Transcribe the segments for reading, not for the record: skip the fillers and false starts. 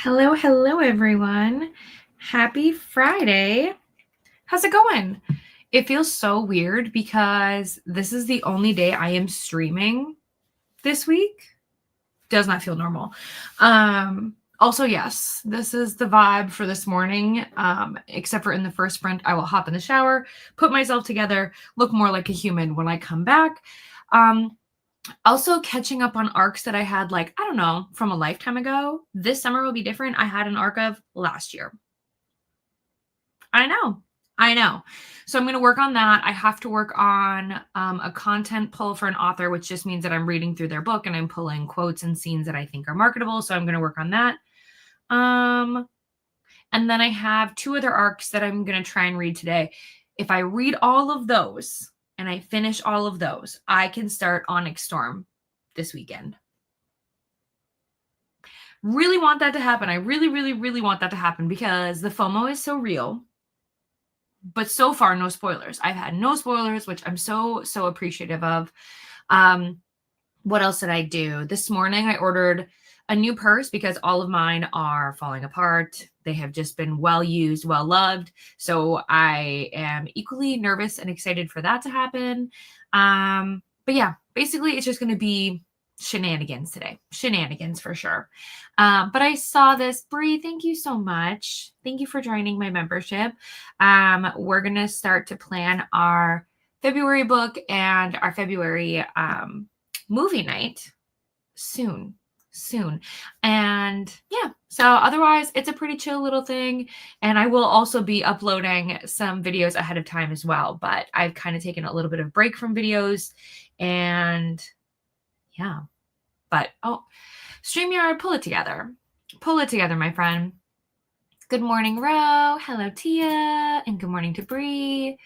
Hello, everyone. Happy Friday. How's it going? It feels so weird because this is the only day I am streaming this week. Does not feel normal. Also, yes, this is the vibe for this morning. Except for in the first sprint, I will hop in the shower, put myself together, look more like a human when I come back. Also catching up on arcs that I had, like, I don't know, from a lifetime ago. This summer will be different. I had an arc of last year. I know. So I'm going to work on that. I have to work on a content pull for an author, which just means that I'm reading through their book and I'm pulling quotes and scenes that I think are marketable. So I'm going to work on that. And then I have 2 other arcs that I'm going to try and read today. If I read all of those and I finish all of those, I can start Onyx Storm this weekend. Really want that to happen. I really want that to happen because the FOMO is so real. But so far, no spoilers. I've had no spoilers, which I'm so appreciative of. What else did I do? This morning, I ordered a new purse because all of mine are falling apart. They have just been well used, well loved. So I am equally nervous and excited for that to happen. But yeah, basically, it's just going to be shenanigans today. Shenanigans for sure. But I saw this. Bree, thank you so much. Thank you for joining my membership. We're going to start to plan our February book and our February movie night soon. And yeah, so otherwise it's a pretty chill little thing. And I will also be uploading some videos ahead of time as well. But I've kind of taken a little bit of break from videos and yeah. But StreamYard, pull it together. Pull it together, my friend. Good morning, Ro. Hello, Tia. And good morning to Bree.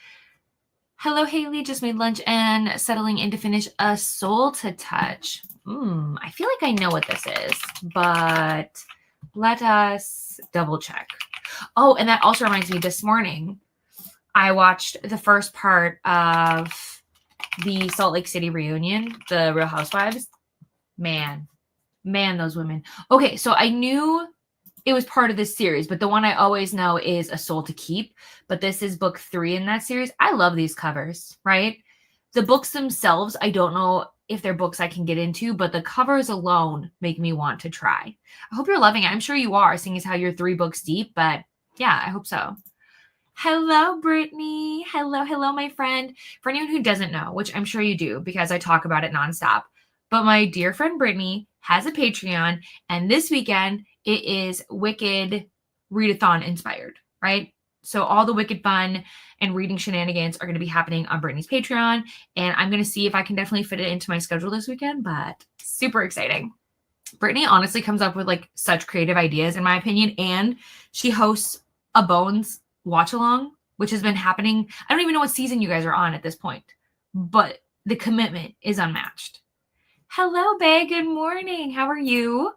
Hello, Haley. Just made lunch and settling in to finish A Soul to Touch. I feel like I know what this is, but let us double check. Oh, and that also reminds me, this morning, I watched the first part of the Salt Lake City reunion, the Real Housewives. Man, those women. Okay, so I knew it was part of this series, but the one I always know is A Soul to Keep. But this is book 3 in that series. I love these covers, right? The books themselves, I don't know if they're books I can get into, but the covers alone make me want to try. I hope you're loving it. I'm sure you are, seeing as how you're 3 books deep, but yeah, I hope so. Hello, Brittany. Hello, my friend. For anyone who doesn't know, which I'm sure you do because I talk about it nonstop, but my dear friend Brittany has a Patreon, and this weekend it is Wicked Readathon inspired, right? So all the Wicked fun and reading shenanigans are going to be happening on Brittany's Patreon, and I'm going to see if I can definitely fit it into my schedule this weekend, but super exciting. Brittany honestly comes up with like such creative ideas, in my opinion, and she hosts a Bones watch along, which has been happening. I don't even know what season you guys are on at this point, but the commitment is unmatched. Hello, Bae. Good morning. How are you?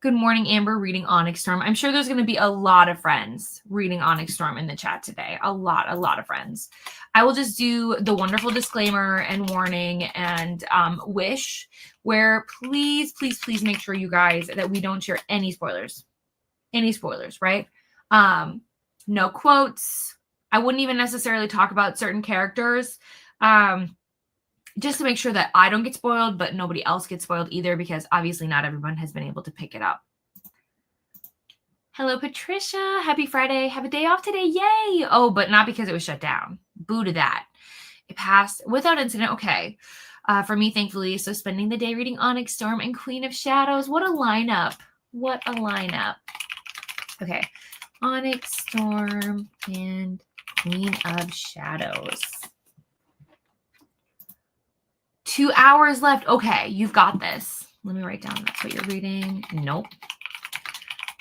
Good morning, Amber, reading Onyx Storm. I'm sure there's going to be a lot of friends reading Onyx Storm in the chat today. A lot of friends. I will just do the wonderful disclaimer and warning and wish where please make sure, you guys, that we don't share any spoilers. Any spoilers, right? No quotes. I wouldn't even necessarily talk about certain characters. Just to make sure that I don't get spoiled, but nobody else gets spoiled either, because obviously not everyone has been able to pick it up. Hello, Patricia. Happy Friday. Have a day off today. Yay. Oh, but not because it was shut down. Boo to that. It passed without incident. Okay. For me, thankfully. So spending the day reading Onyx Storm and Queen of Shadows. What a lineup. Okay. Onyx Storm and Queen of Shadows. 2 hours left. Okay, you've got this. Let me write down that's what you're reading. Nope.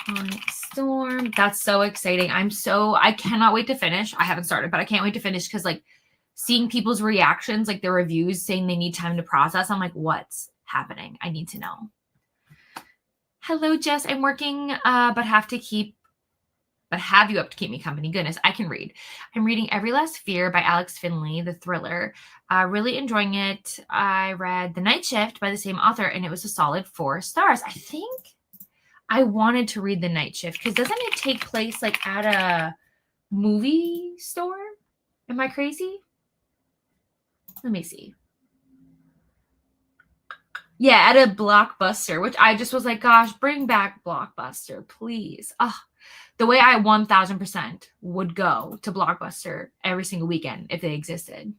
Onyx Storm. That's so exciting. I cannot wait to finish. I haven't started, but I can't wait to finish because like seeing people's reactions, like their reviews saying they need time to process. I'm like, what's happening? I need to know. Hello, Jess. I'm working, but have you up to keep me company. Goodness, I can read. I'm reading Every Last Fear by Alex Finley, the thriller. Really enjoying it. I read The Night Shift by the same author, and it was a solid 4 stars. I think I wanted to read The Night Shift because doesn't it take place like at a movie store? Am I crazy? Let me see. Yeah, at a Blockbuster, which I just was like, gosh, bring back Blockbuster, please. Oh, the way I 1000% would go to Blockbuster every single weekend if they existed.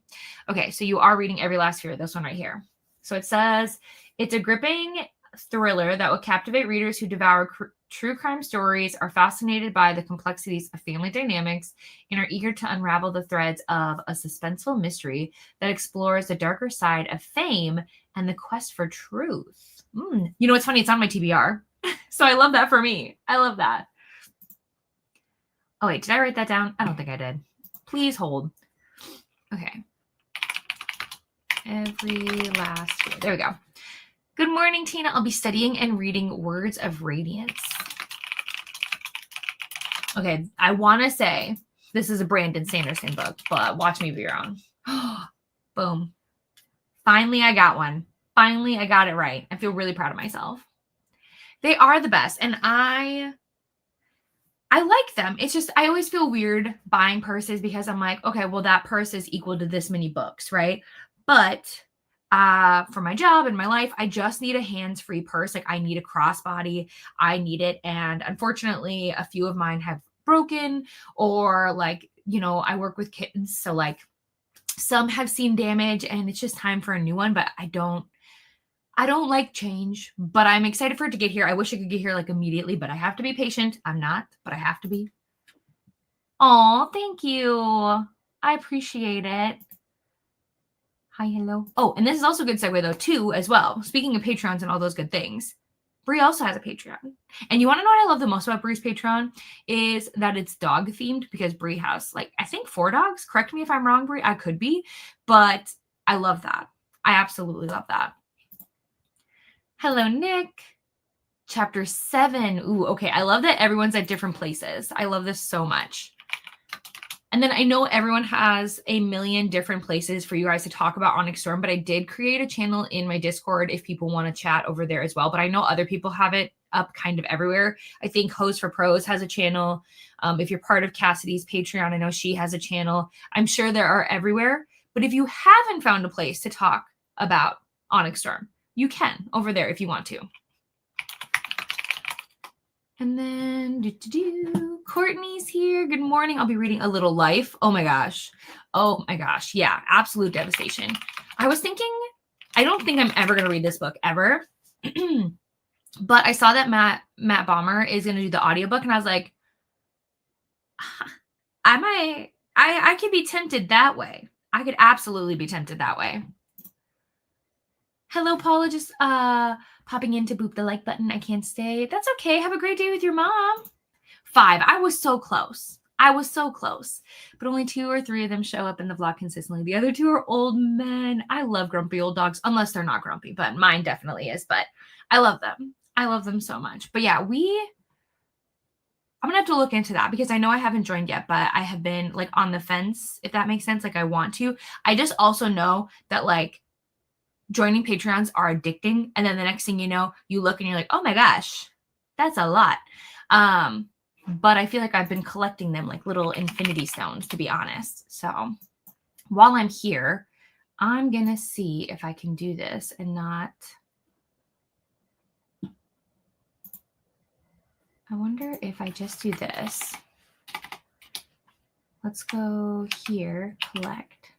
Okay, so you are reading Every Last Fear, this one right here. So it says, it's a gripping thriller that will captivate readers who devour true crime stories, are fascinated by the complexities of family dynamics, and are eager to unravel the threads of a suspenseful mystery that explores the darker side of fame and the quest for truth. You know, it's funny, it's on my TBR. So I love that for me. I love that. Oh, wait, did I write that down? I don't think I did. Please hold. Okay. Every last year. There we go. Good morning, Tina. I'll be studying and reading Words of Radiance. Okay, I want to say this is a Brandon Sanderson book, but watch me be wrong. Boom. Finally, I got one. Finally, I got it right. I feel really proud of myself. They are the best, and I like them. It's just, I always feel weird buying purses because I'm like, okay, well, that purse is equal to this many books, right? But for my job and my life, I just need a hands-free purse. Like I need a crossbody. I need it. And unfortunately, a few of mine have broken or like, you know, I work with kids. So like some have seen damage and it's just time for a new one, but I don't like change, but I'm excited for it to get here. I wish it could get here like immediately, but I have to be patient. I'm not, but I have to be. Oh, thank you. I appreciate it. Hi, hello. Oh, and this is also a good segue though, too, as well. Speaking of Patreons and all those good things, Brie also has a Patreon. And you want to know what I love the most about Brie's Patreon is that it's dog themed because Brie has like, I think 4 dogs. Correct me if I'm wrong, Brie. I could be, but I love that. I absolutely love that. Hello, Nick. Chapter 7. Ooh, okay. I love that everyone's at different places. I love this so much. And then I know everyone has a million different places for you guys to talk about Onyx Storm, but I did create a channel in my Discord if people want to chat over there as well. But I know other people have it up kind of everywhere. I think Host for Pros has a channel. If you're part of Cassidy's Patreon, I know she has a channel. I'm sure there are everywhere. But if you haven't found a place to talk about Onyx Storm, you can over there if you want to. And then Courtney's here. Good morning. I'll be reading A Little Life. Oh my gosh. Oh my gosh. Yeah, absolute devastation. I was thinking, I don't think I'm ever going to read this book ever. But I saw that Matt Bomber is going to do the audiobook and I was like, I could be tempted that way. I could absolutely be tempted that way. Hello, Paula. Just popping in to boop the like button. I can't stay. That's okay. Have a great day with your mom. 5. I was so close. I was so close. But only 2 or 3 of them show up in the vlog consistently. The other 2 are old men. I love grumpy old dogs, unless they're not grumpy, but mine definitely is. But I love them. I love them so much. But yeah, I'm going to have to look into that because I know I haven't joined yet, but I have been like on the fence, if that makes sense. Like I want to. I just also know that like joining Patreons are addicting. And then the next thing you know, you look and you're like, oh my gosh, that's a lot. But I feel like I've been collecting them like little infinity stones, to be honest. So while I'm here, I'm going to see if I can do this and not. I wonder if I just do this. Let's go here, collect.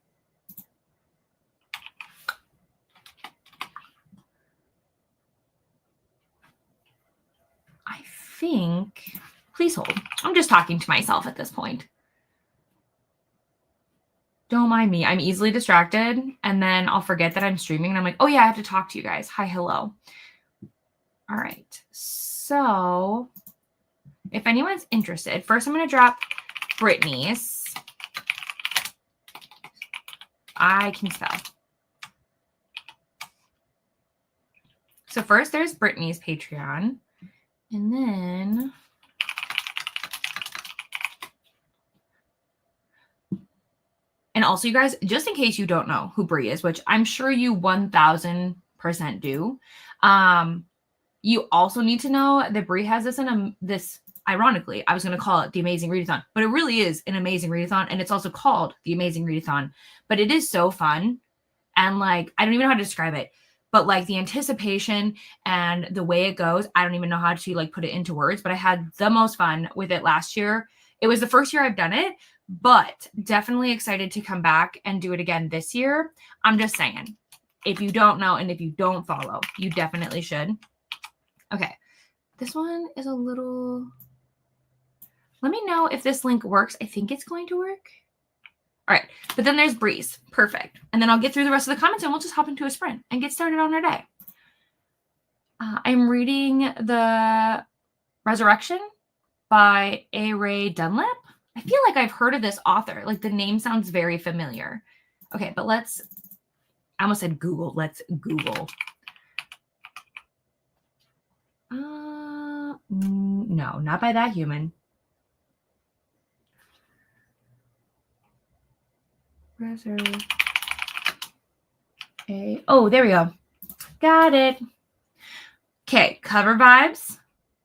I think, please hold. I'm just talking to myself at this point. Don't mind me. I'm easily distracted and then I'll forget that I'm streaming and I'm like, oh yeah, I have to talk to you guys. Hi, hello. All right. So if anyone's interested, first I'm going to drop Brittany's. I can spell. So first there's Brittany's Patreon. And then and also you guys, just in case you don't know who Brie is, which I'm sure you 1000% do. You also need to know that Brie has this ironically, I was going to call it the Amazing Readathon, but it really is an Amazing Readathon, and it's also called the Amazing Readathon. But it is so fun, and like I don't even know how to describe it, but like the anticipation and the way it goes, I don't even know how to like put it into words. But I had the most fun with it last year. It was the first year I've done it, but definitely excited to come back and do it again this year. I'm just saying, if you don't know and if you don't follow, you definitely should. Okay, this one is a little. Let me know if this link works. I think it's going to work. All right, but then there's Breeze. Perfect. And then I'll get through the rest of the comments and we'll just hop into a sprint and get started on our day. I'm reading The Resurrection by A. Ray Dunlap. I feel like I've heard of this author. Like the name sounds very familiar. Okay, but I almost said Google. Let's Google. No, not by that human. Oh, there we go. Got it. Okay, cover vibes.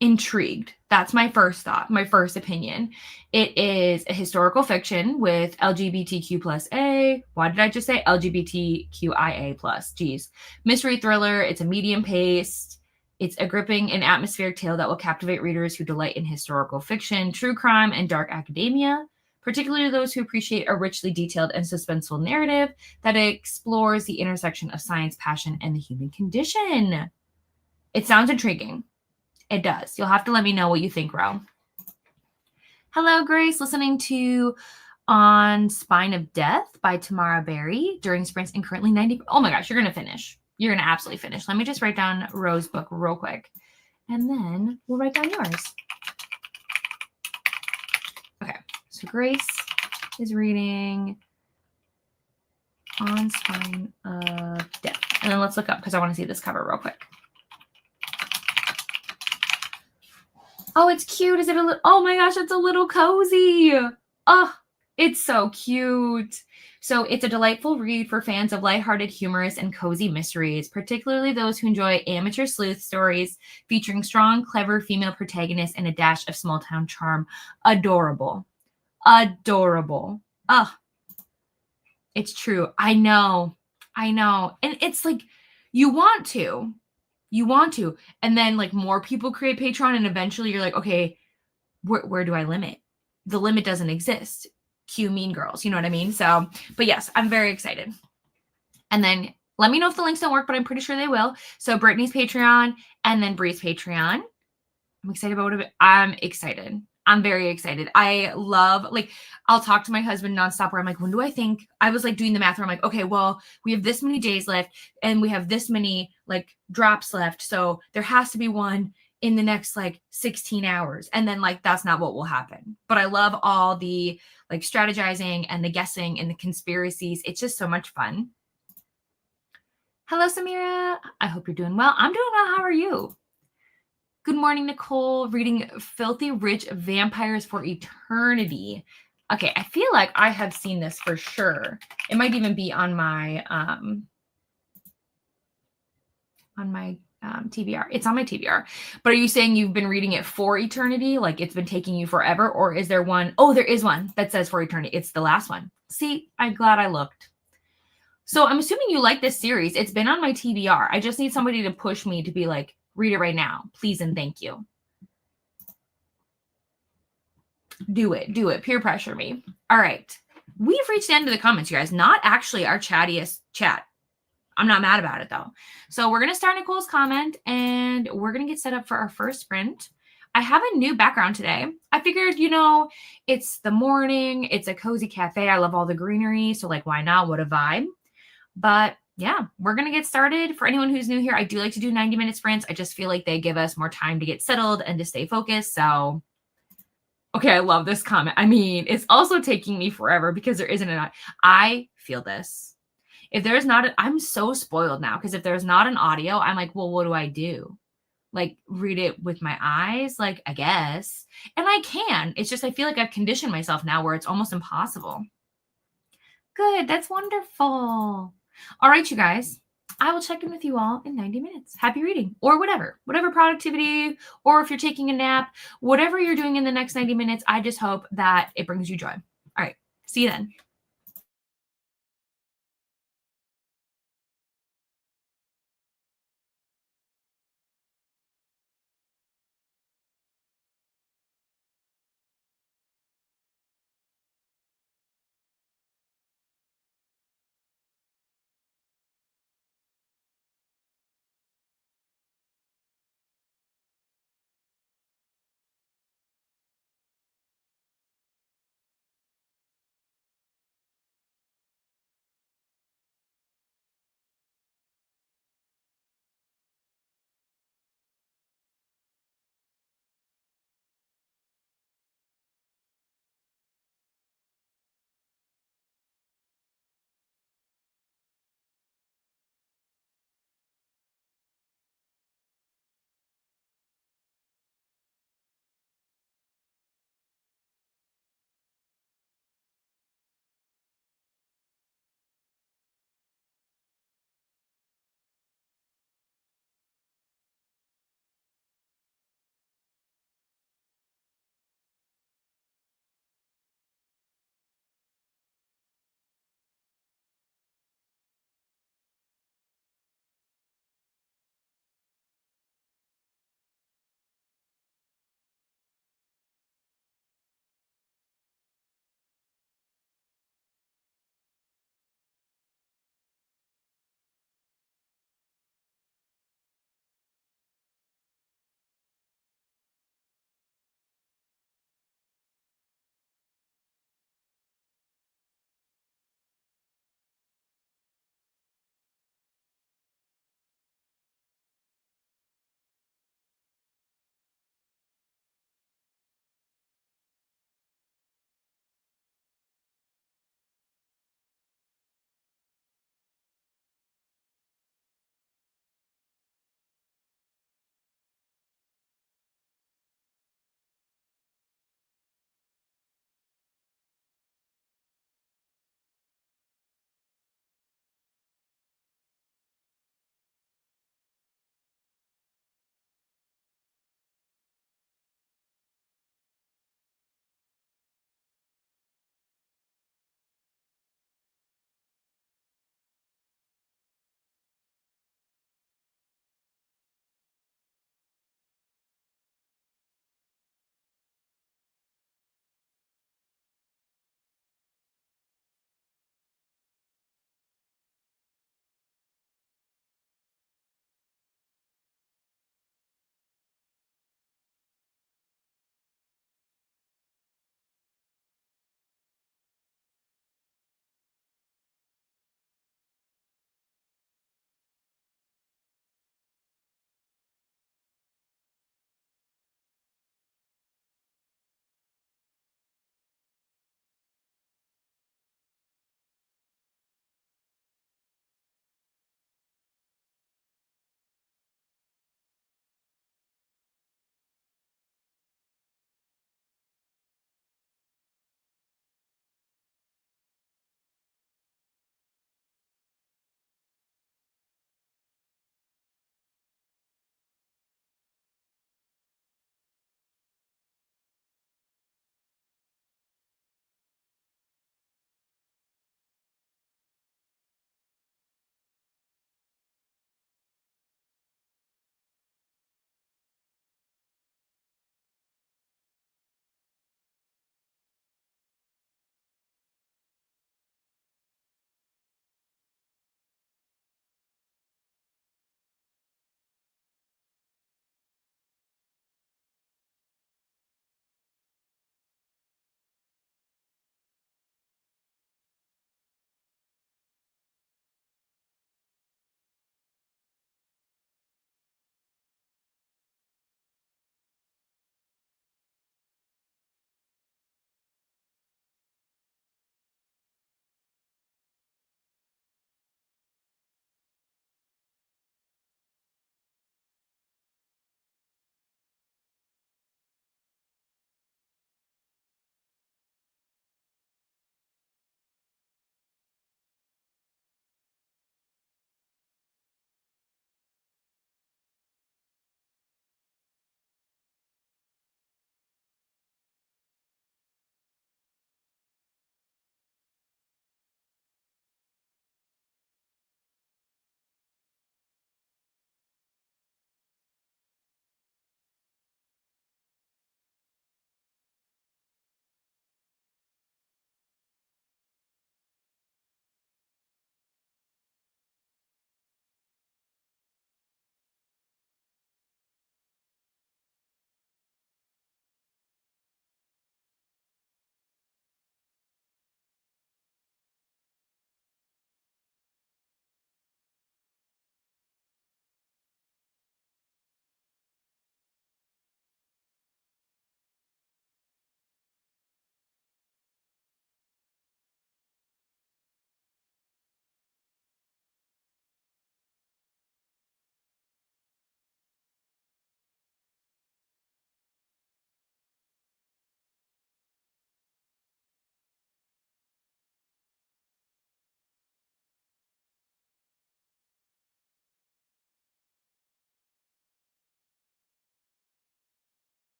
Intrigued. That's my first thought, my first opinion. It is a historical fiction with LGBTQ plus A. Why did I just say LGBTQIA plus? Geez. Mystery thriller. It's a medium paced. It's a gripping and atmospheric tale that will captivate readers who delight in historical fiction, true crime, and dark academia, particularly those who appreciate a richly detailed and suspenseful narrative that explores the intersection of science, passion, and the human condition. It sounds intriguing. It does. You'll have to let me know what you think, Ro. Hello, Grace. Listening to On Spine of Death by Tamara Berry during sprints and currently 90. Oh my gosh, you're going to finish. You're going to absolutely finish. Let me just write down Ro's book real quick. And then we'll write down yours. Okay. So Grace is reading On Spine of Death. And then let's look up because I want to see this cover real quick. Oh, it's cute. Is it a little? Oh my gosh, it's a little cozy. Oh, it's so cute. So it's a delightful read for fans of lighthearted, humorous, and cozy mysteries, particularly those who enjoy amateur sleuth stories featuring strong, clever female protagonists and a dash of small-town charm. Adorable. Adorable. Oh, it's true. I know. And it's like, you want to. And then like more people create Patreon and eventually you're like, okay, where do I limit? The limit doesn't exist. Cue Mean Girls. You know what I mean? So, but yes, I'm very excited. And then let me know if the links don't work, but I'm pretty sure they will. So Brittany's Patreon and then Bree's Patreon. I'm excited about it. I'm excited. I'm very excited. I love, like, I'll talk to my husband nonstop where I'm like, when do I think? I was like doing the math where I'm like, okay, well, we have this many days left and we have this many like drops left. So there has to be one in the next like 16 hours. And then like, that's not what will happen. But I love all the like strategizing and the guessing and the conspiracies. It's just so much fun. Hello, Samira. I hope you're doing well. I'm doing well. How are you? Good morning, Nicole. Reading Filthy Rich Vampires for Eternity. Okay, I feel like I have seen this for sure. It might even be on my TBR. It's on my TBR. But are you saying you've been reading it for eternity? Like it's been taking you forever? Or is there one? Oh, there is one that says for eternity. It's the last one. See, I'm glad I looked. So I'm assuming you like this series. It's been on my TBR. I just need somebody to push me to be like, read it right now, please and thank you. Do it. Peer pressure me. All right. We've reached the end of the comments, you guys. Not actually our chattiest chat. I'm not mad about it, though. So we're going to start Nicole's comment, and we're going to get set up for our first sprint. I have a new background today. I figured, it's the morning. It's a cozy cafe. I love all the greenery. So, like, why not? What a vibe. But yeah, we're going to get started. For anyone who's new here, I do like to do 90-minute sprints. I just feel like they give us more time to get settled and to stay focused. So, okay, I love this comment. I mean, it's also taking me forever because there isn't an, I feel this. If there's not, I'm so spoiled now because if there's not an audio, I'm like, well, what do I do? Like read it with my eyes? Like, I guess. And I can. It's just, I feel like I've conditioned myself now where it's almost impossible. Good. That's wonderful. All right, you guys. I will check in with you all in 90 minutes. Happy reading or whatever productivity, or if you're taking a nap, whatever you're doing in the next 90 minutes, I just hope that it brings you joy. All right. See you then.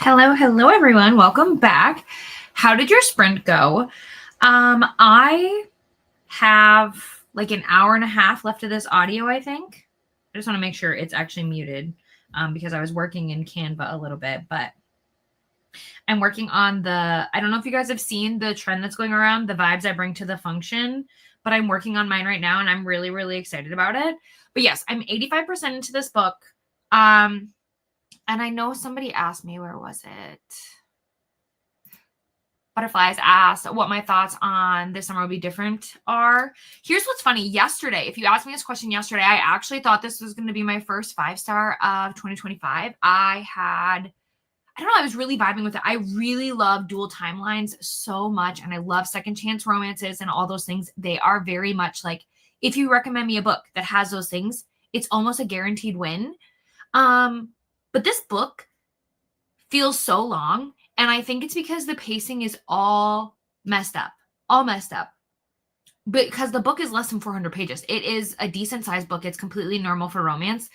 Hello, everyone. Welcome back. How did your sprint go? I have like an hour and a half left of this audio, I think. I just want to make sure it's actually muted because I was working in Canva a little bit, but I'm working on I don't know if you guys have seen the trend that's going around, the vibes I bring to the function, but I'm working on mine right now and I'm really, really excited about it. But yes, I'm 85% into this book. And I know somebody asked me, where was it? Butterflies asked what my thoughts on This Summer Will Be Different are. Here's what's funny. Yesterday, if you asked me this question yesterday, I actually thought this was going to be my first 5-star of 2025. I don't know, I was really vibing with it. I really love dual timelines so much, and I love second chance romances and all those things. They are very much like, if you recommend me a book that has those things, it's almost a guaranteed win. But this book feels so long, and I think it's because the pacing is all messed up. Because the book is less than 400 pages. It is a decent sized book. It's completely normal for romance,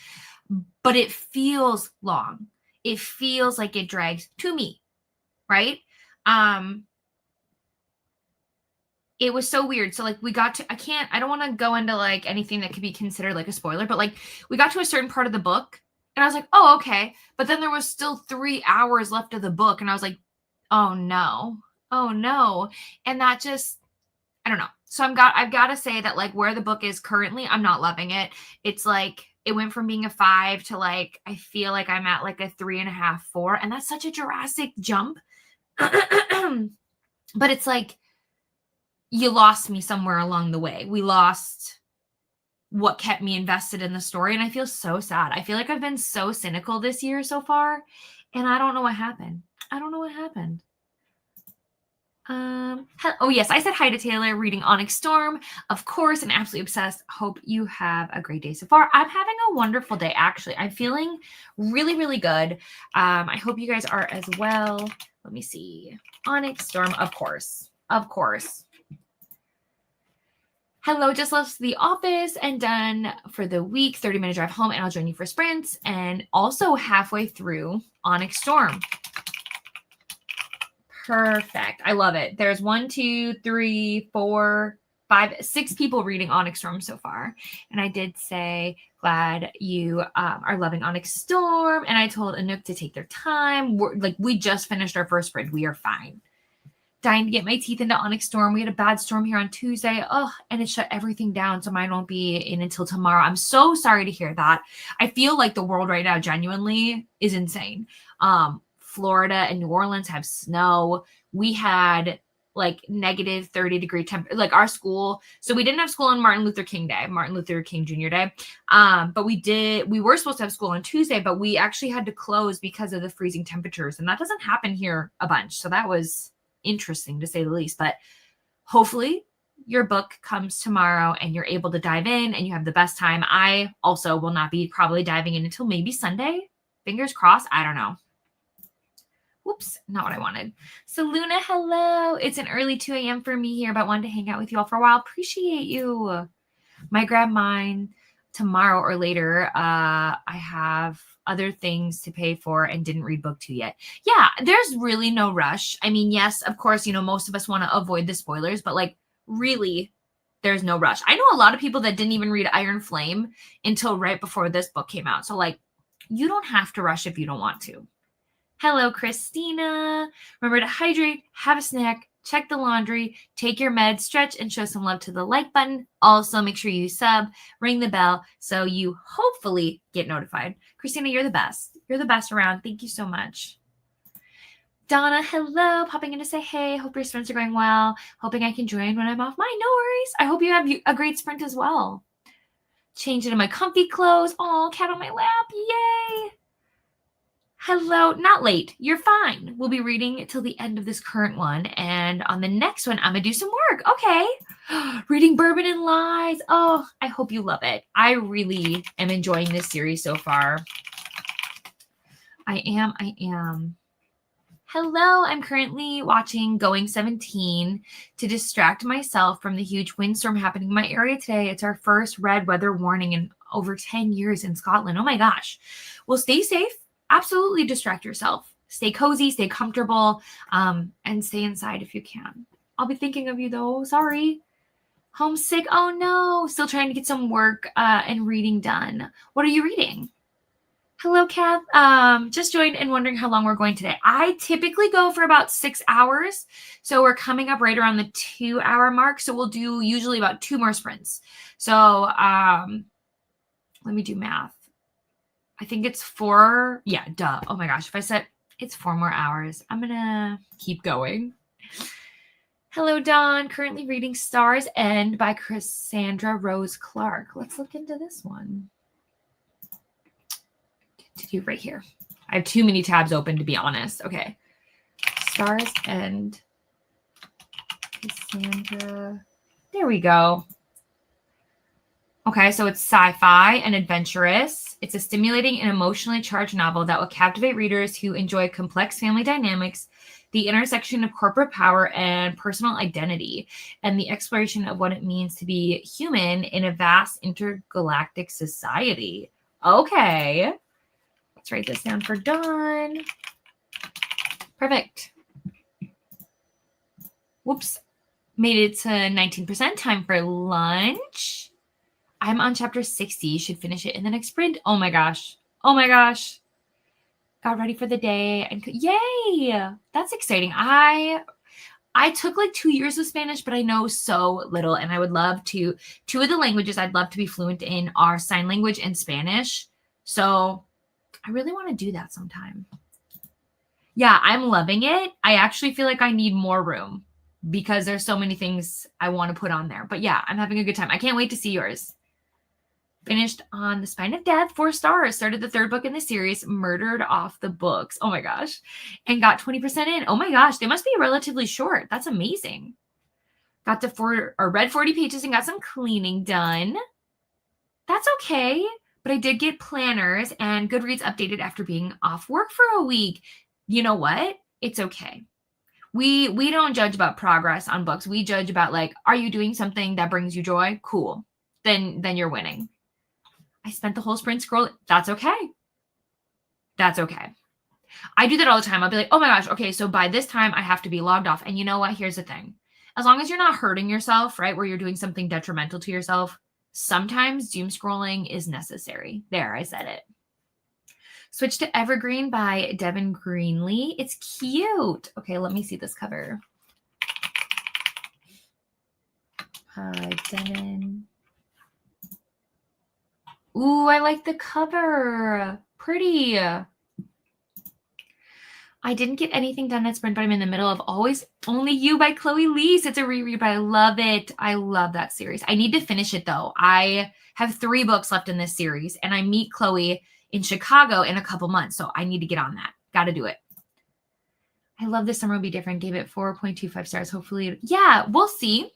but it feels long. It feels like it drags to me, right? It was so weird. So like I don't want to go into like anything that could be considered like a spoiler, but like we got to a certain part of the book and I was like, oh, okay. But then there was still 3 hours left of the book. And I was like, oh no. And that just, I don't know. So I've got to say that like where the book is currently, I'm not loving it. It's like, it went from being a 5 to like, I feel like I'm at like a 3.5, 4. And that's such a drastic jump. But it's like, you lost me somewhere along the way. We lost what kept me invested in the story. And I feel so sad. I feel like I've been so cynical this year so far. And I don't know what happened. Oh yes, I said hi to Taylor, reading Onyx Storm, of course, and absolutely obsessed. Hope you have a great day so far. I'm having a wonderful day, actually. I'm feeling really, really good. I hope you guys are as well. Let me see. Onyx Storm, of course. Hello, just left the office and done for the week. 30-minute drive home, and I'll join you for sprints. And also halfway through Onyx Storm. Perfect. I love it. There's 1, 2, 3, 4, 5, 6 people reading Onyx Storm so far. And I did say, glad you are loving Onyx Storm. And I told Anouk to take their time. We just finished our first sprint. We are fine. Dying to get my teeth into Onyx Storm. We had a bad storm here on Tuesday. And it shut everything down. So mine won't be in until tomorrow. I'm so sorry to hear that. I feel like the world right now genuinely is insane. Florida and New Orleans have snow. We had like negative 30-degree temperature, like our school. So we didn't have school on Martin Luther King Jr. Day. But we were supposed to have school on Tuesday, but we actually had to close because of the freezing temperatures. And that doesn't happen here a bunch. So that was interesting to say the least. But hopefully your book comes tomorrow and you're able to dive in and you have the best time. I also will not be probably diving in until maybe Sunday. Fingers crossed. I don't know. Whoops, not what I wanted. So Luna, hello. It's an early 2 a.m. for me here, but wanted to hang out with you all for a while. Appreciate you. Might grab mine tomorrow or later. I have other things to pay for and didn't read book 2 yet. Yeah, there's really no rush. I mean, yes, of course, most of us want to avoid the spoilers, but like really, there's no rush. I know a lot of people that didn't even read Iron Flame until right before this book came out. So like, you don't have to rush if you don't want to. Hello, Christina. Remember to hydrate, have a snack, check the laundry, take your meds, stretch, and show some love to the like button. Also, make sure you sub, ring the bell, so you hopefully get notified. Christina, you're the best. You're the best around. Thank you so much. Donna, hello. Popping in to say hey. Hope your sprints are going well. Hoping I can join when I'm off mine. No worries. I hope you have a great sprint as well. Change into my comfy clothes. Oh, cat on my lap. Yay. Hello, not late. You're fine. We'll be reading till the end of this current one. And on the next one, I'm going to do some work. Okay. Reading Bourbon and Lies. Oh, I hope you love it. I really am enjoying this series so far. I am. Hello, I'm currently watching Going 17 to distract myself from the huge windstorm happening in my area today. It's our first red weather warning in over 10 years in Scotland. Oh my gosh. Well, stay safe. Absolutely distract yourself. Stay cozy, stay comfortable, and stay inside if you can. I'll be thinking of you though. Sorry. Homesick. Oh no. Still trying to get some work and reading done. What are you reading? Hello, Kath. Just joined and wondering how long we're going today. I typically go for about 6 hours. So we're coming up right around the 2-hour mark. So we'll do usually about 2 more sprints. So let me do math. I think it's 4. Yeah, duh. Oh my gosh. If I said it's 4 more hours, I'm going to keep going. Hello, Dawn. Currently reading Star's End by Cassandra Rose Clark. Let's look into this one. To do right here. I have too many tabs open, to be honest. Okay. Star's End. Cassandra. There we go. Okay, so it's sci-fi and adventurous. It's a stimulating and emotionally charged novel that will captivate readers who enjoy complex family dynamics, the intersection of corporate power and personal identity, and the exploration of what it means to be human in a vast intergalactic society. Okay. Let's write this down for Dawn. Perfect. Whoops. Made it to 19%. Time for lunch. I'm on chapter 60. Should finish it in the next sprint. Oh my gosh. Oh my gosh. Got ready for the day. And yay. That's exciting. I took like 2 years of Spanish, but I know so little. And I would love to. 2 of the languages I'd love to be fluent in are sign language and Spanish. So I really want to do that sometime. Yeah, I'm loving it. I actually feel like I need more room because there's so many things I want to put on there. But yeah, I'm having a good time. I can't wait to see yours. Finished on The Spine of Death, 4 stars. Started the 3rd book in the series, Murdered Off the Books. Oh my gosh. And got 20% in. Oh my gosh, they must be relatively short. That's amazing. Got to read 40 pages and got some cleaning done. That's okay. But I did get planners and Goodreads updated after being off work for a week. You know what? It's okay. We don't judge about progress on books. We judge about like, are you doing something that brings you joy? Cool. Then you're winning. I spent the whole sprint scrolling. That's okay. That's okay. I do that all the time. I'll be like, oh my gosh, okay, so by this time I have to be logged off. And you know what? Here's the thing. As long as you're not hurting yourself, right, where you're doing something detrimental to yourself, sometimes doom scrolling is necessary. There, I said it. Switch to Evergreen by Devin Greenlee. It's cute. Okay, let me see this cover. Devin. Ooh, I like the cover. Pretty. I didn't get anything done at sprint, but I'm in the middle of Always Only You by Chloe Leese. It's a reread, but I love it. I love that series. I need to finish it, though. I have 3 books left in this series, and I meet Chloe in Chicago in a couple months, so I need to get on that. Got to do it. I love This Summer Will Be Different. Gave it 4.25 stars. Hopefully, yeah, we'll see.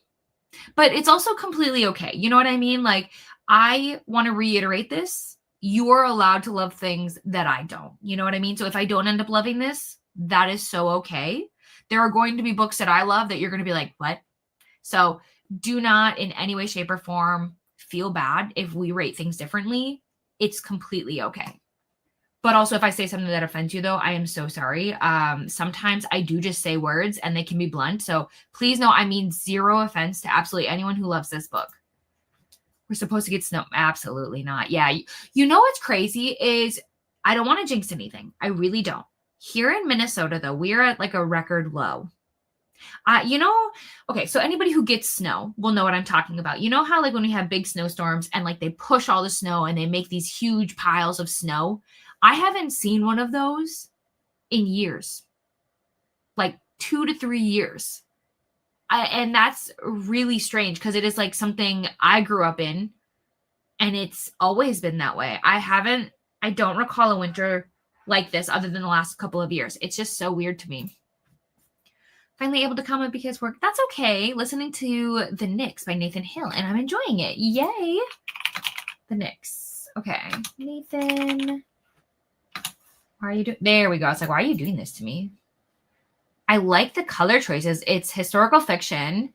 But it's also completely okay. You know what I mean? Like, I want to reiterate this. You are allowed to love things that I don't. You know what I mean? So if I don't end up loving this, that is so okay. There are going to be books that I love that you're going to be like, what? So do not in any way, shape, or form feel bad if we rate things differently. It's completely okay. But also if I say something that offends you, though, I am so sorry. Sometimes I do just say words and they can be blunt. So please know I mean 0 offense to absolutely anyone who loves this book. We're supposed to get snow. Absolutely not. Yeah. You know what's crazy is I don't want to jinx anything. I really don't. Here in Minnesota, though, we're at like a record low. Okay, so anybody who gets snow will know what I'm talking about. You know how like when we have big snowstorms and like they push all the snow and they make these huge piles of snow? I haven't seen one of those in years, like 2 to 3 years. And that's really strange because it is like something I grew up in and it's always been that way. I don't recall a winter like this other than the last couple of years. It's just so weird to me. Finally able to comment because work. That's okay. Listening to The Knicks by Nathan Hill and I'm enjoying it. Yay. The Knicks. Okay. Nathan. Why are you doing? There we go. It's like, why are you doing this to me? I like the color choices. It's historical fiction.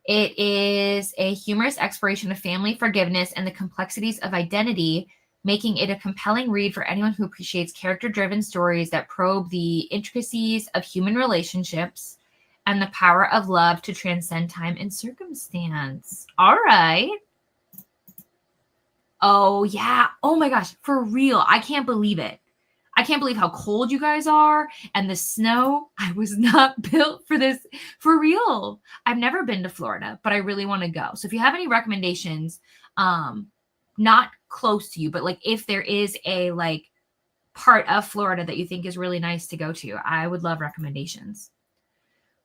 It is a humorous exploration of family forgiveness and the complexities of identity making it a compelling read for anyone who appreciates character-driven stories that probe the intricacies of human relationships and the power of love to transcend time and circumstance. All right. Oh, yeah. Oh my gosh. For real. I can't believe it. I can't believe how cold you guys are and the snow. I was not built for this. For real. I've never been to Florida, but I really want to go. So if you have any recommendations, not close to you, but like if there is a like part of Florida that you think is really nice to go to, I would love recommendations.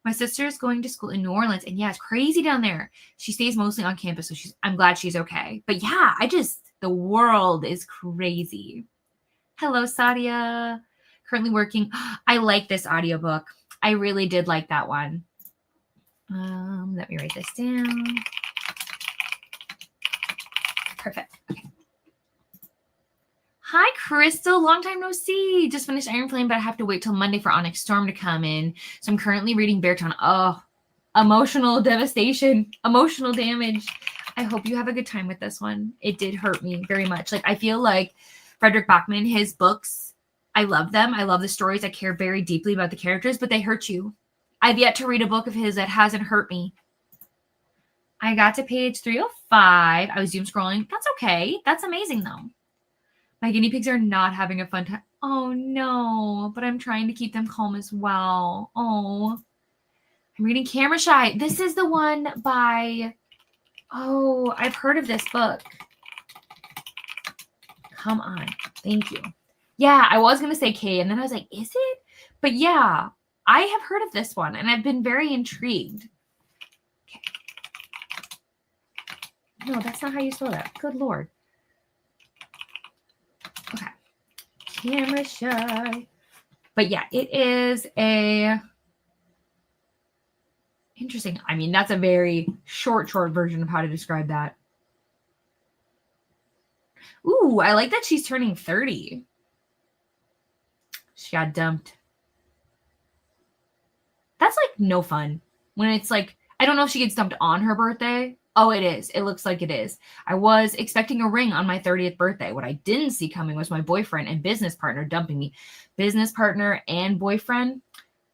My sister is going to school in New Orleans, and yeah, it's crazy down there. She stays mostly on campus, so I'm glad she's okay. But yeah, the world is crazy. Hello, Sadia. Currently working. I like this audiobook. I really did like that one. Let me write this down. Perfect. Okay. Hi, Crystal. Long time no see. Just finished Iron Flame, but I have to wait till Monday for Onyx Storm to come in. So I'm currently reading Beartown. Oh, emotional devastation, emotional damage. I hope you have a good time with this one. It did hurt me very much. Like, I feel like Frederick Bachman, his books, I love them. I love the stories. I care very deeply about the characters, but they hurt you. I've yet to read a book of his that hasn't hurt me. I got to page 305. I was doom scrolling. That's okay. That's amazing, though. My guinea pigs are not having a fun time. Oh, no. But I'm trying to keep them calm as well. Oh. I'm reading Camera Shy. This is the one by... Oh, I've heard of this book. Come on. Thank you. Yeah, I was going to say K, and then I was like, is it? But yeah, I have heard of this one, and I've been very intrigued. Okay. No, that's not how you spell that. Good Lord. Okay. Camera Shy. But yeah, it is a... Interesting. I mean, that's a very short version of how to describe that. Ooh, I like that she's turning 30. She got dumped. That's like no fun. When it's like, I don't know if she gets dumped on her birthday. Oh, it is. It looks like it is. I was expecting a ring on my 30th birthday. What I didn't see coming was my boyfriend and business partner dumping me. Business partner and boyfriend?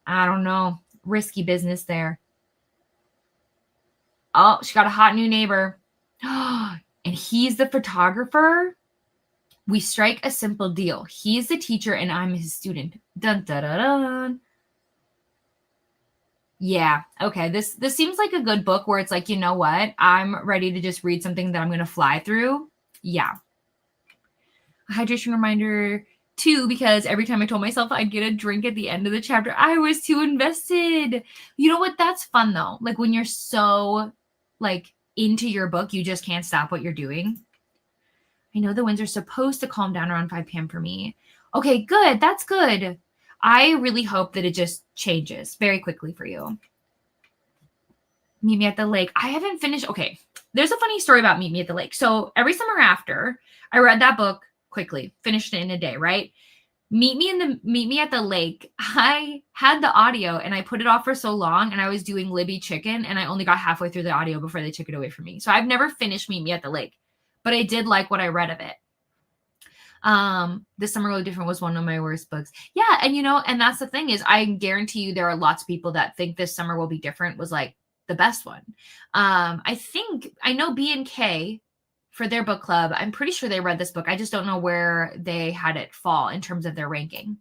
I don't know. Risky business there. Oh, she got a hot new neighbor. And he's the photographer. We strike a simple deal. He's the teacher and I'm his student. Dun, dun, dun, dun. Yeah. Okay. This seems like a good book where it's like, you know what? I'm ready to just read something that I'm going to fly through. Yeah. A hydration reminder too, because every time I told myself I'd get a drink at the end of the chapter, I was too invested. You know what? That's fun though. Like when you're so like into your book, you just can't stop what you're doing. I know the winds are supposed to calm down around 5 p.m. for me. Okay, good. That's good. I really hope that it just changes very quickly for you. Meet Me at the Lake. I haven't finished. Okay, there's a funny story about Meet Me at the Lake. So every summer after, I read that book quickly, finished it in a day, right? Meet Me at the Lake. I had the audio and I put it off for so long and I was doing Libby Chicken and I only got halfway through the audio before they took it away from me. So I've never finished Meet Me at the Lake, but I did like what I read of it. This Summer Will Be Different was one of my worst books. Yeah, and and that's the thing is I guarantee you there are lots of people that think This Summer Will Be Different was like the best one. I know B and K for their book club. I'm pretty sure they read this book. I just don't know where they had it fall in terms of their ranking.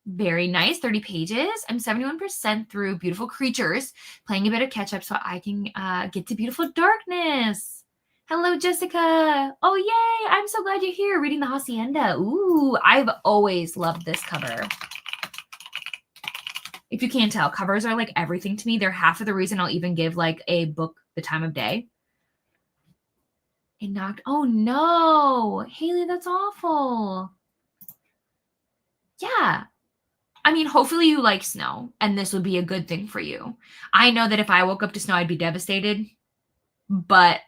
Very nice, 30 pages. I'm 71% through Beautiful Creatures, playing a bit of catch up so I can get to Beautiful Darkness. Hello, Jessica. Oh, yay. I'm so glad you're here reading The Hacienda. Ooh, I've always loved this cover. If you can't tell, covers are like everything to me. They're half of the reason I'll even give like a book the time of day. It knocked. Oh, no. Haley, that's awful. Yeah. I mean, hopefully you like snow, and this would be a good thing for you. I know that if I woke up to snow, I'd be devastated, but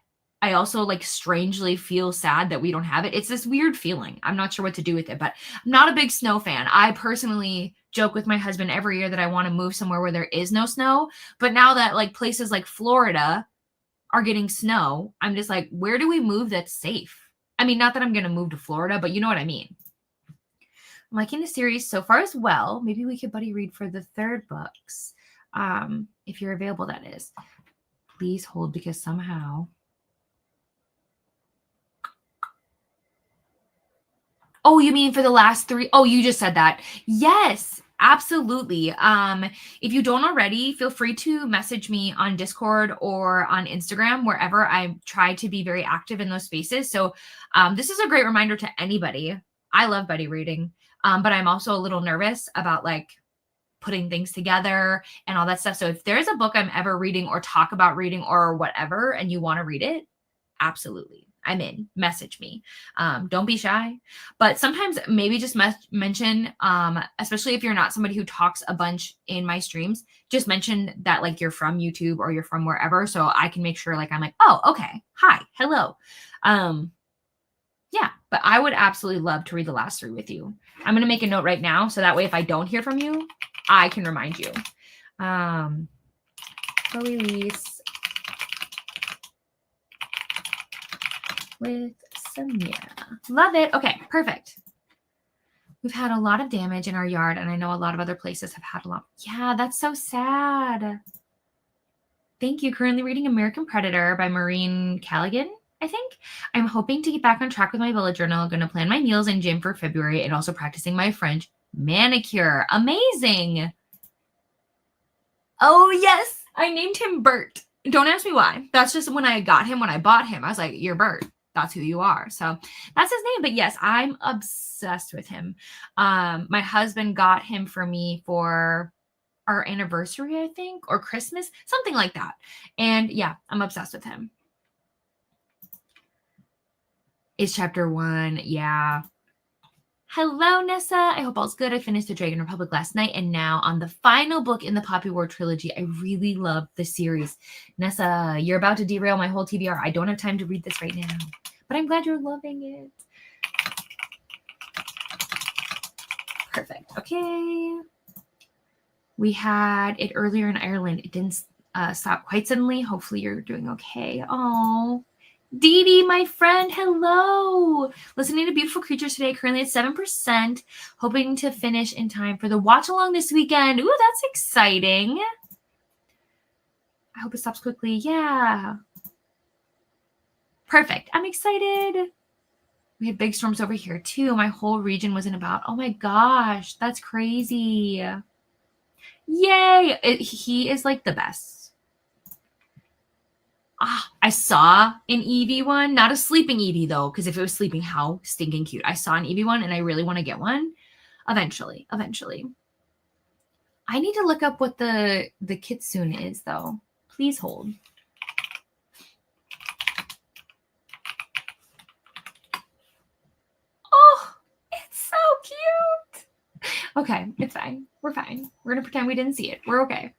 I also like strangely feel sad that we don't have it. It's this weird feeling. I'm not sure what to do with it, but I'm not a big snow fan. I personally joke with my husband every year that I want to move somewhere where there is no snow. But now that like places like Florida are getting snow, I'm just like, where do we move that's safe? I mean, not that I'm going to move to Florida, but you know what I mean. I'm liking the series so far as well. Maybe we could buddy read for the third books. If you're available, that is. Please hold because somehow. Oh, you mean for the last 3? Oh, you just said that. Yes, absolutely. If you don't already, feel free to message me on Discord or on Instagram, wherever. I try to be very active in those spaces. So this is a great reminder to anybody. I love buddy reading, but I'm also a little nervous about like putting things together and all that stuff. So if there's a book I'm ever reading or talk about reading or whatever, and you want to read it, absolutely. I'm in. Message me. Don't be shy. But sometimes maybe just mention, especially if you're not somebody who talks a bunch in my streams, just mention that like you're from YouTube or you're from wherever. So I can make sure like I'm like, oh, okay. Hi. Hello. Yeah, but I would absolutely love to read the last 3 with you. I'm going to make a note right now. So that way, if I don't hear from you, I can remind you. Release with Samira. Love it. Okay, perfect. We've had a lot of damage in our yard, and I know a lot of other places have had a lot. Yeah, that's so sad. Thank you. Currently reading American Predator by Maureen Callaghan, I think. I'm hoping to get back on track with my bullet journal. Going to plan my meals and gym for February and also practicing my French manicure. Amazing. Oh, yes. I named him Bert. Don't ask me why. That's just when I got him, when I bought him. I was like, you're Bert. That's who you are. So that's his name. But yes, I'm obsessed with him. My husband got him for me for our anniversary, I think, or Christmas, something like that. And yeah, I'm obsessed with him. It's chapter 1. Yeah. Hello, Nessa. I hope all's good. I finished The Dragon Republic last night and now on the final book in the Poppy War trilogy. I really love the series. Nessa, you're about to derail my whole TBR. I don't have time to read this right now, but I'm glad you're loving it. Perfect. Okay. We had it earlier in Ireland. It didn't stop quite suddenly. Hopefully you're doing okay. Oh, Dee Dee, my friend, hello. Listening to Beautiful Creatures today, currently at 7%. Hoping to finish in time for the watch along this weekend. Ooh, that's exciting. I hope it stops quickly. Yeah. Perfect. I'm excited. We had big storms over here too. My whole region was in about, oh my gosh, that's crazy. Yay. He is like the best. I saw an Eevee one, not a sleeping Eevee though, because if it was sleeping, how stinking cute. I saw an Eevee one and I really want to get one eventually. I need to look up what the kitsune is though. Please hold. Oh, it's so cute. Okay, it's fine. We're fine. We're going to pretend we didn't see it. We're okay.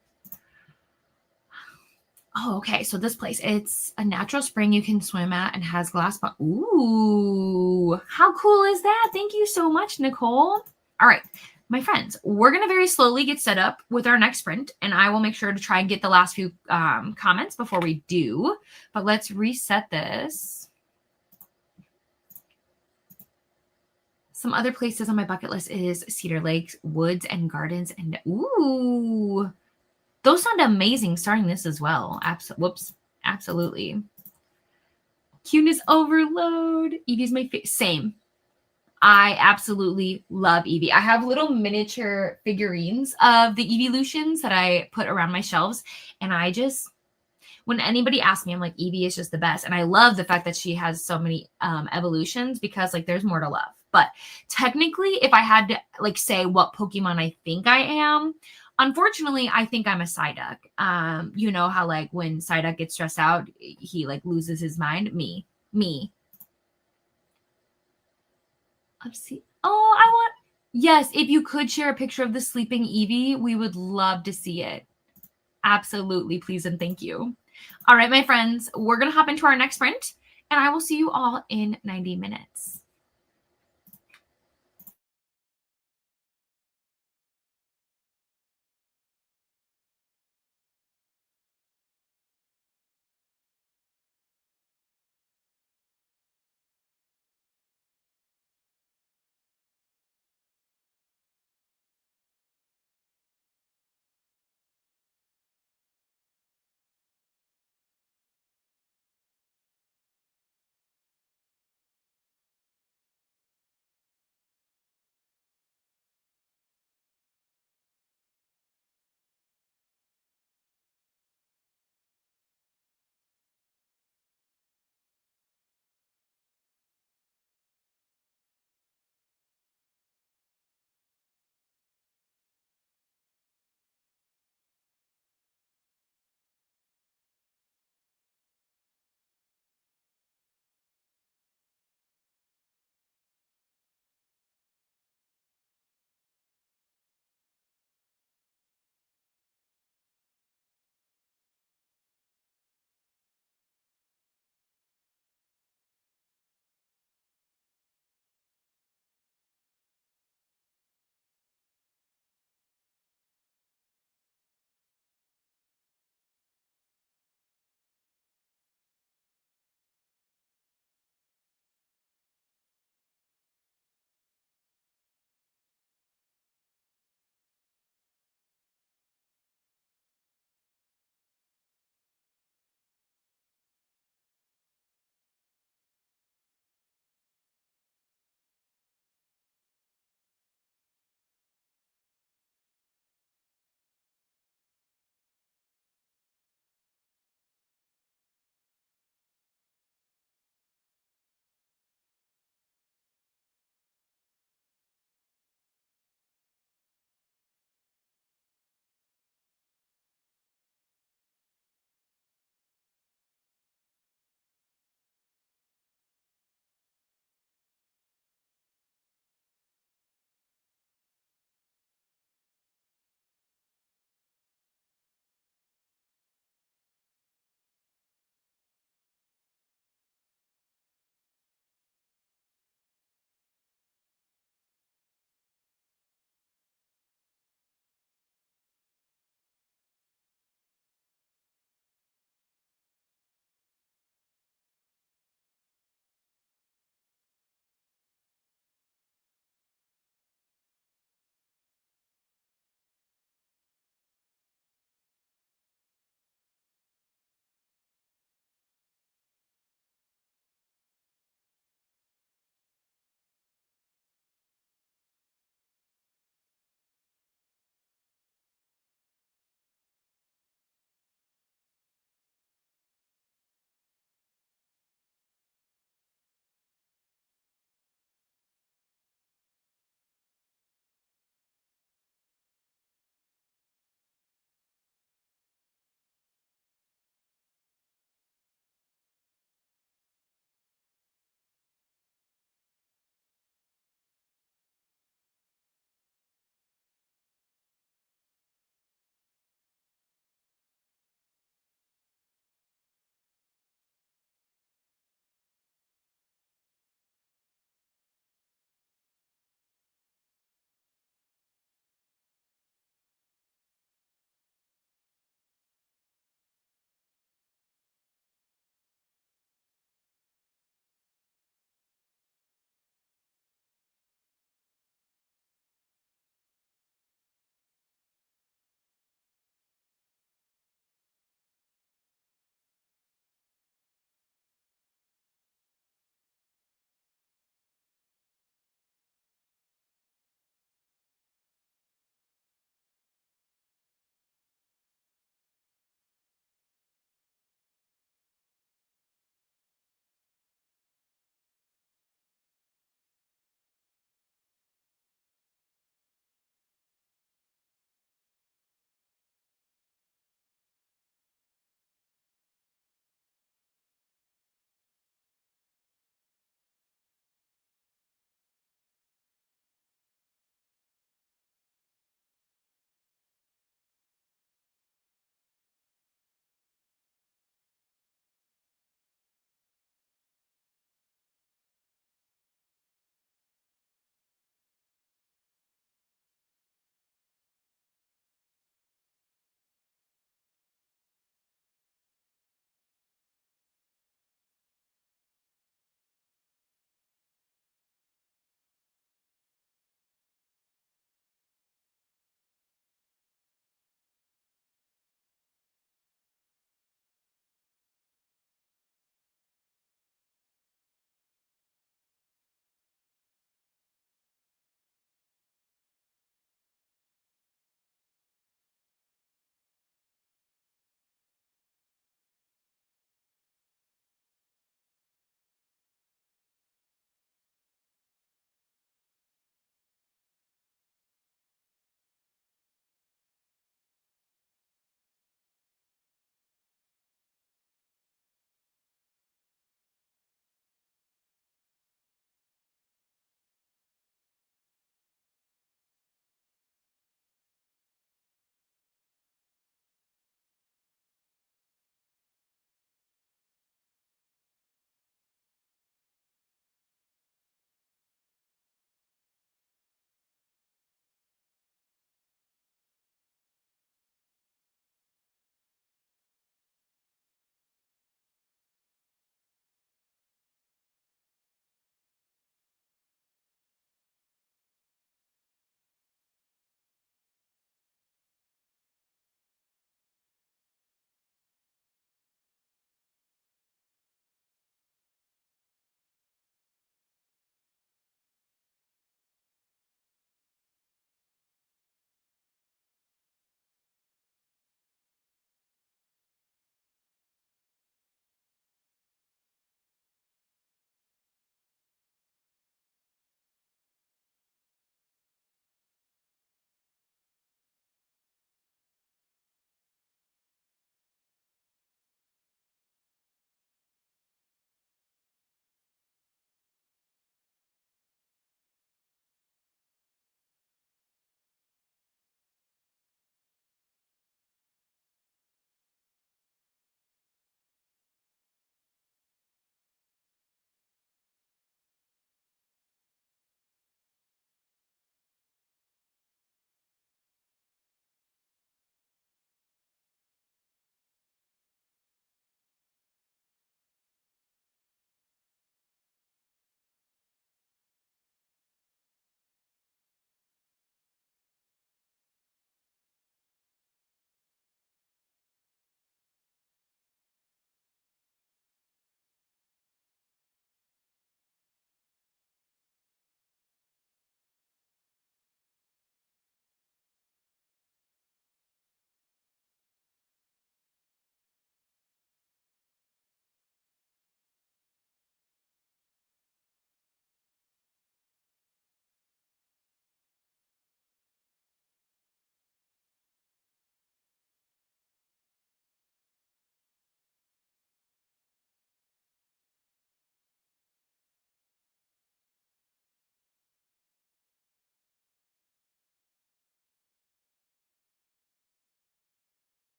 Oh, okay. So this place, it's a natural spring you can swim at and has glass. Ooh, how cool is that? Thank you so much, Nicole. All right, my friends, we're going to very slowly get set up with our next sprint, and I will make sure to try and get the last few comments before we do. But let's reset this. Some other places on my bucket list is Cedar Lakes, woods and gardens, and ooh, those sound amazing starting this as well. Absolutely. Cuteness overload. Eevee's my favorite. Same. I absolutely love Eevee. I have little miniature figurines of the Eeveelutions that I put around my shelves. And I just, when anybody asks me, I'm like, Eevee is just the best. And I love the fact that she has so many evolutions because like there's more to love. But technically, if I had to like say what Pokemon I think I am, unfortunately, I think I'm a Psyduck. You know how like when Psyduck gets stressed out, he like loses his mind. Me. Oh, I want. Yes, if you could share a picture of the sleeping Eevee, we would love to see it. Absolutely, please and thank you. All right, my friends, we're gonna hop into our next sprint, and I will see you all in 90 minutes.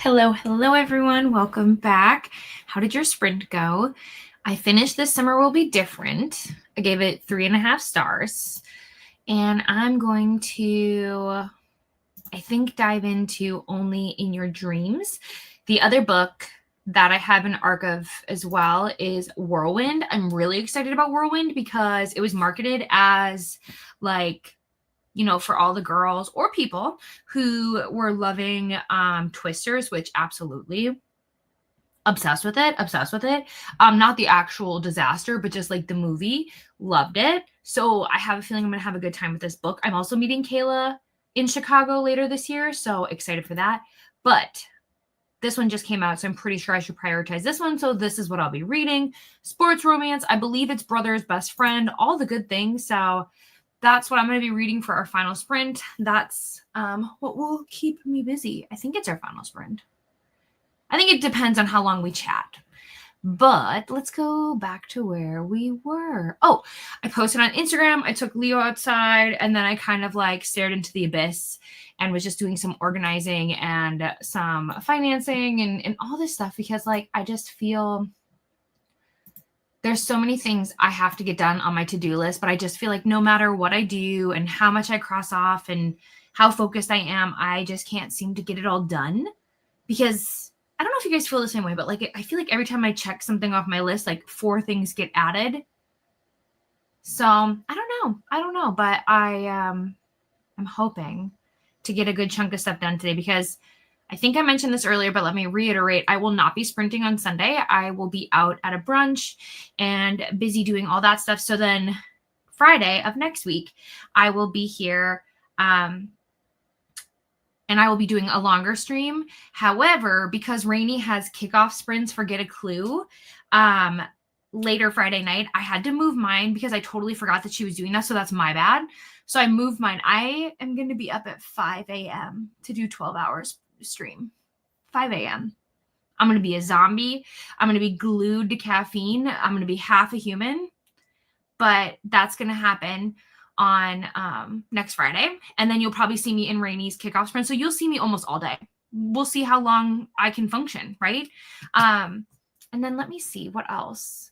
Hello, everyone. Welcome back. How did your sprint go? I finished This Summer Will Be Different. I gave it 3.5 stars. And I'm going to, I think, dive into Only in Your Dreams. The other book that I have an arc of as well is Whirlwind. I'm really excited about Whirlwind because it was marketed as like, you know, for all the girls or people who were loving Twisters, which absolutely obsessed with it. Not the actual disaster, but just like the movie. Loved it. So I have a feeling I'm going to have a good time with this book. I'm also meeting Kayla in Chicago later this year, so excited for that. But this one just came out, so I'm pretty sure I should prioritize this one. So this is what I'll be reading. Sports romance. I believe it's Brother's Best Friend. All the good things. So that's what I'm going to be reading for our final sprint. That's what will keep me busy. I think it's our final sprint. I think it depends on how long we chat. But let's go back to where we were. Oh, I posted on Instagram. I took Leo outside and then I kind of like stared into the abyss and was just doing some organizing and some financing and all this stuff because like I just feel there's so many things I have to get done on my to-do list, but I just feel like no matter what I do and how much I cross off and how focused I am, I just can't seem to get it all done because I don't know if you guys feel the same way, but like I feel like every time I check something off my list, like 4 things get added. So I don't know, but I'm hoping to get a good chunk of stuff done today because I think I mentioned this earlier, but let me reiterate. I will not be sprinting on Sunday. I will be out at a brunch and busy doing all that stuff. So then Friday of next week, I will be here. And I will be doing a longer stream. However, because Rainey has kickoff sprints for Get a Clue later Friday night, I had to move mine because I totally forgot that she was doing that. So that's my bad. So I moved mine. I am going to be up at 5 a.m. to do 12 hours stream. 5 a.m. I'm going to be a zombie. I'm going to be glued to caffeine. I'm going to be half a human. But that's going to happen on next Friday. And then you'll probably see me in Rainey's kickoff sprint. So you'll see me almost all day. We'll see how long I can function, right? And then let me see what else.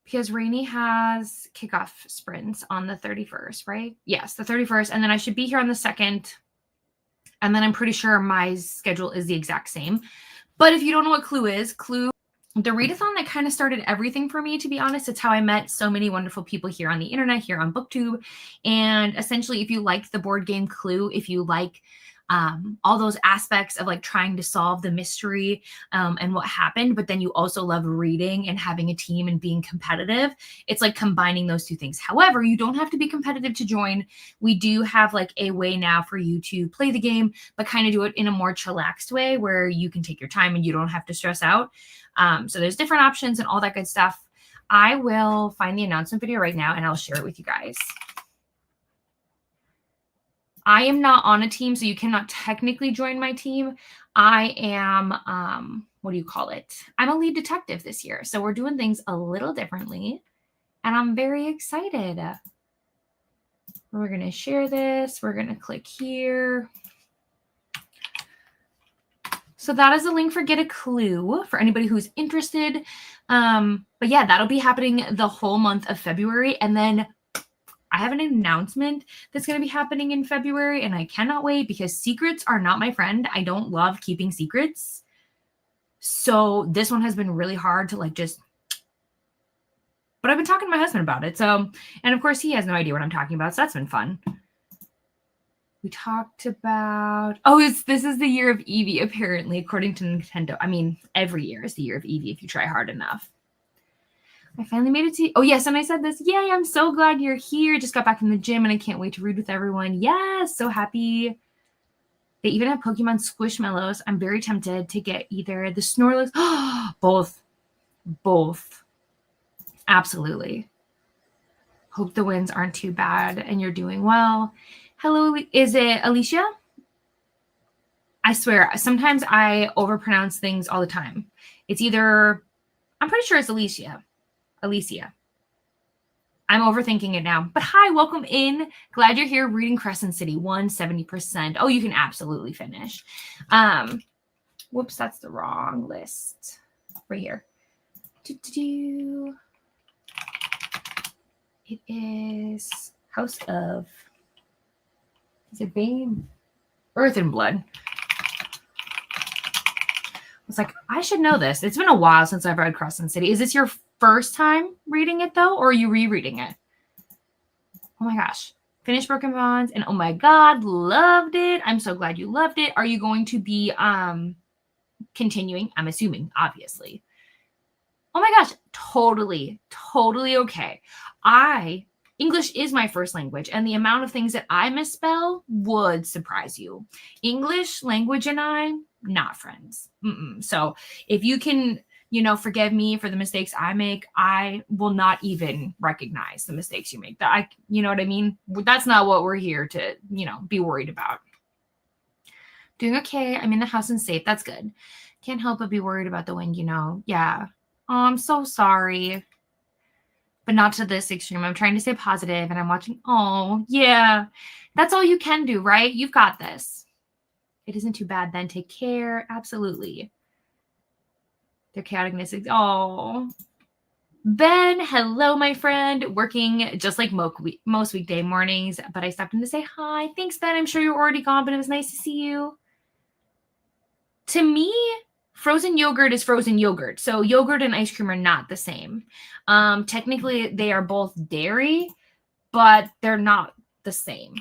Because Rainey has kickoff sprints on the 31st, right? Yes, the 31st. And then I should be here on the 2nd. And then I'm pretty sure my schedule is the exact same. But if you don't know what Clue is, Clue, the readathon that kind of started everything for me, to be honest. It's how I met so many wonderful people here on the internet, here on BookTube. And essentially, if you like the board game Clue, if you like all those aspects of like trying to solve the mystery and what happened, but then you also love reading and having a team and being competitive, it's like combining those two things. However, you don't have to be competitive to join. We do have like a way now for you to play the game, but kind of do it in a more chillaxed way where you can take your time and you don't have to stress out. So there's different options and all that good stuff. I will find the announcement video right now and I'll share it with you guys. I am not on a team, so you cannot technically join my team. I am, what do you call it? I'm a lead detective this year. So we're doing things a little differently and I'm very excited. We're going to share this. We're going to click here. So that is a link for Get a Clue for anybody who's interested. But yeah, that'll be happening the whole month of February. And then I have an announcement that's going to be happening in February. And I cannot wait because secrets are not my friend. I don't love keeping secrets. So this one has been really hard to like just... But I've been talking to my husband about it. So, and of course he has no idea what I'm talking about. So that's been fun. We talked about, this is the year of Eevee, apparently, according to Nintendo. I mean, every year is the year of Eevee if you try hard enough. I finally made it to, oh yes, and I said this, yay, I'm so glad you're here. Just got back from the gym and I can't wait to read with everyone. Yes, so happy. They even have Pokemon Squishmallows. I'm very tempted to get either the Snorlax, both. Absolutely. Hope the winds aren't too bad and you're doing well. Hello, is it Alicia? I swear, sometimes I overpronounce things all the time. It's either, I'm pretty sure it's Alicia. I'm overthinking it now. But hi, welcome in. Glad you're here reading Crescent City, 170%. Oh, you can absolutely finish. Whoops, that's the wrong list. Right here. It is House of, is it Bane? Earth and Blood. I was like, I should know this. It's been a while since I've read Crescent City. Is this your first time reading it, though, or are you rereading it? Oh, my gosh. Finished Broken Bonds, and oh, my God, loved it. I'm so glad you loved it. Are you going to be continuing? I'm assuming, obviously. Oh, my gosh. Totally, totally okay. English is my first language, and the amount of things that I misspell would surprise you. English language and I, not friends. So if you can, forgive me for the mistakes I make, I will not even recognize the mistakes you make. You know what I mean? That's not what we're here to, be worried about. Doing okay. I'm in the house and safe. That's good. Can't help but be worried about the wind, Yeah. Oh, I'm so sorry. But not to this extreme. I'm trying to stay positive and I'm watching. Oh, yeah. That's all you can do, right? You've got this. It isn't too bad then. Take care. Absolutely. Their chaoticness. Oh. Ben, hello, my friend. Working just like most weekday mornings, but I stopped in to say hi. Thanks, Ben. I'm sure you're already gone, but it was nice to see you. To me, frozen yogurt is frozen yogurt. So yogurt and ice cream are not the same. Technically, they are both dairy, but they're not the same.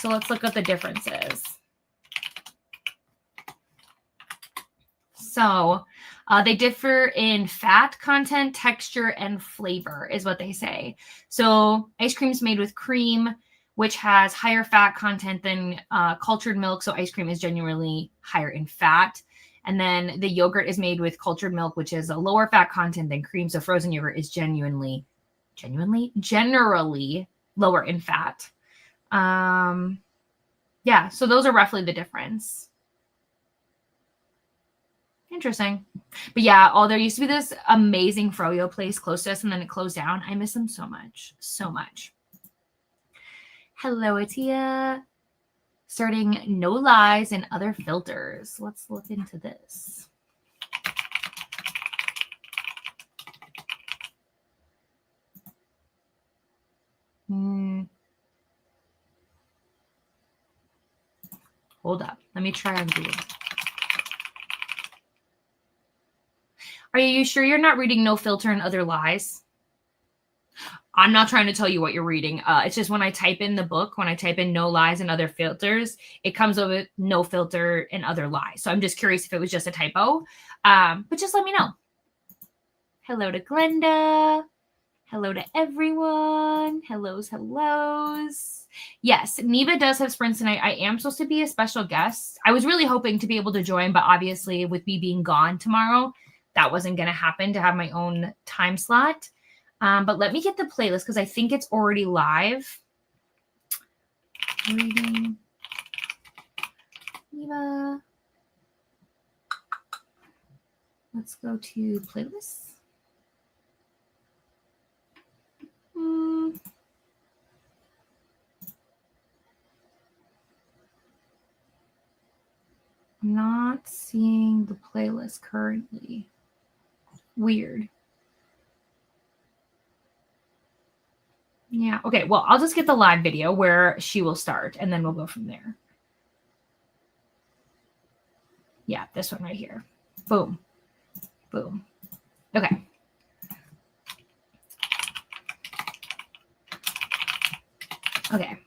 So let's look at the differences. So they differ in fat content, texture, and flavor is what they say. So ice cream is made with cream, which has higher fat content than cultured milk. So ice cream is generally higher in fat. And then the yogurt is made with cultured milk, which is a lower fat content than cream. So frozen yogurt is generally lower in fat. Yeah, so those are roughly the difference. Interesting. But yeah, there used to be this amazing froyo place close to us, and then it closed down. I miss them so much. So much. Hello, Atia. Starting No Lies and Other Filters. Let's look into this. Hold up. Let me try and do it. Are you sure you're not reading No Filter and Other Lies? I'm not trying to tell you what you're reading. It's just when I type in the book, when I type in No Lies and Other Filters, it comes up with No Filter and Other Lies. So I'm just curious if it was just a typo. But just let me know. Hello to Glenda. Hello to everyone. Hellos. Yes, Neva does have sprints tonight. I am supposed to be a special guest. I was really hoping to be able to join, but obviously with me being gone tomorrow, that wasn't going to happen to have my own time slot. But let me get the playlist because I think it's already live. Reading. Neva. Let's go to playlists. I'm not seeing the playlist currently. Weird. Yeah. Okay. Well, I'll just get the live video where she will start, and then we'll go from there. Yeah, this one right here. Boom. Boom. Okay. Okay.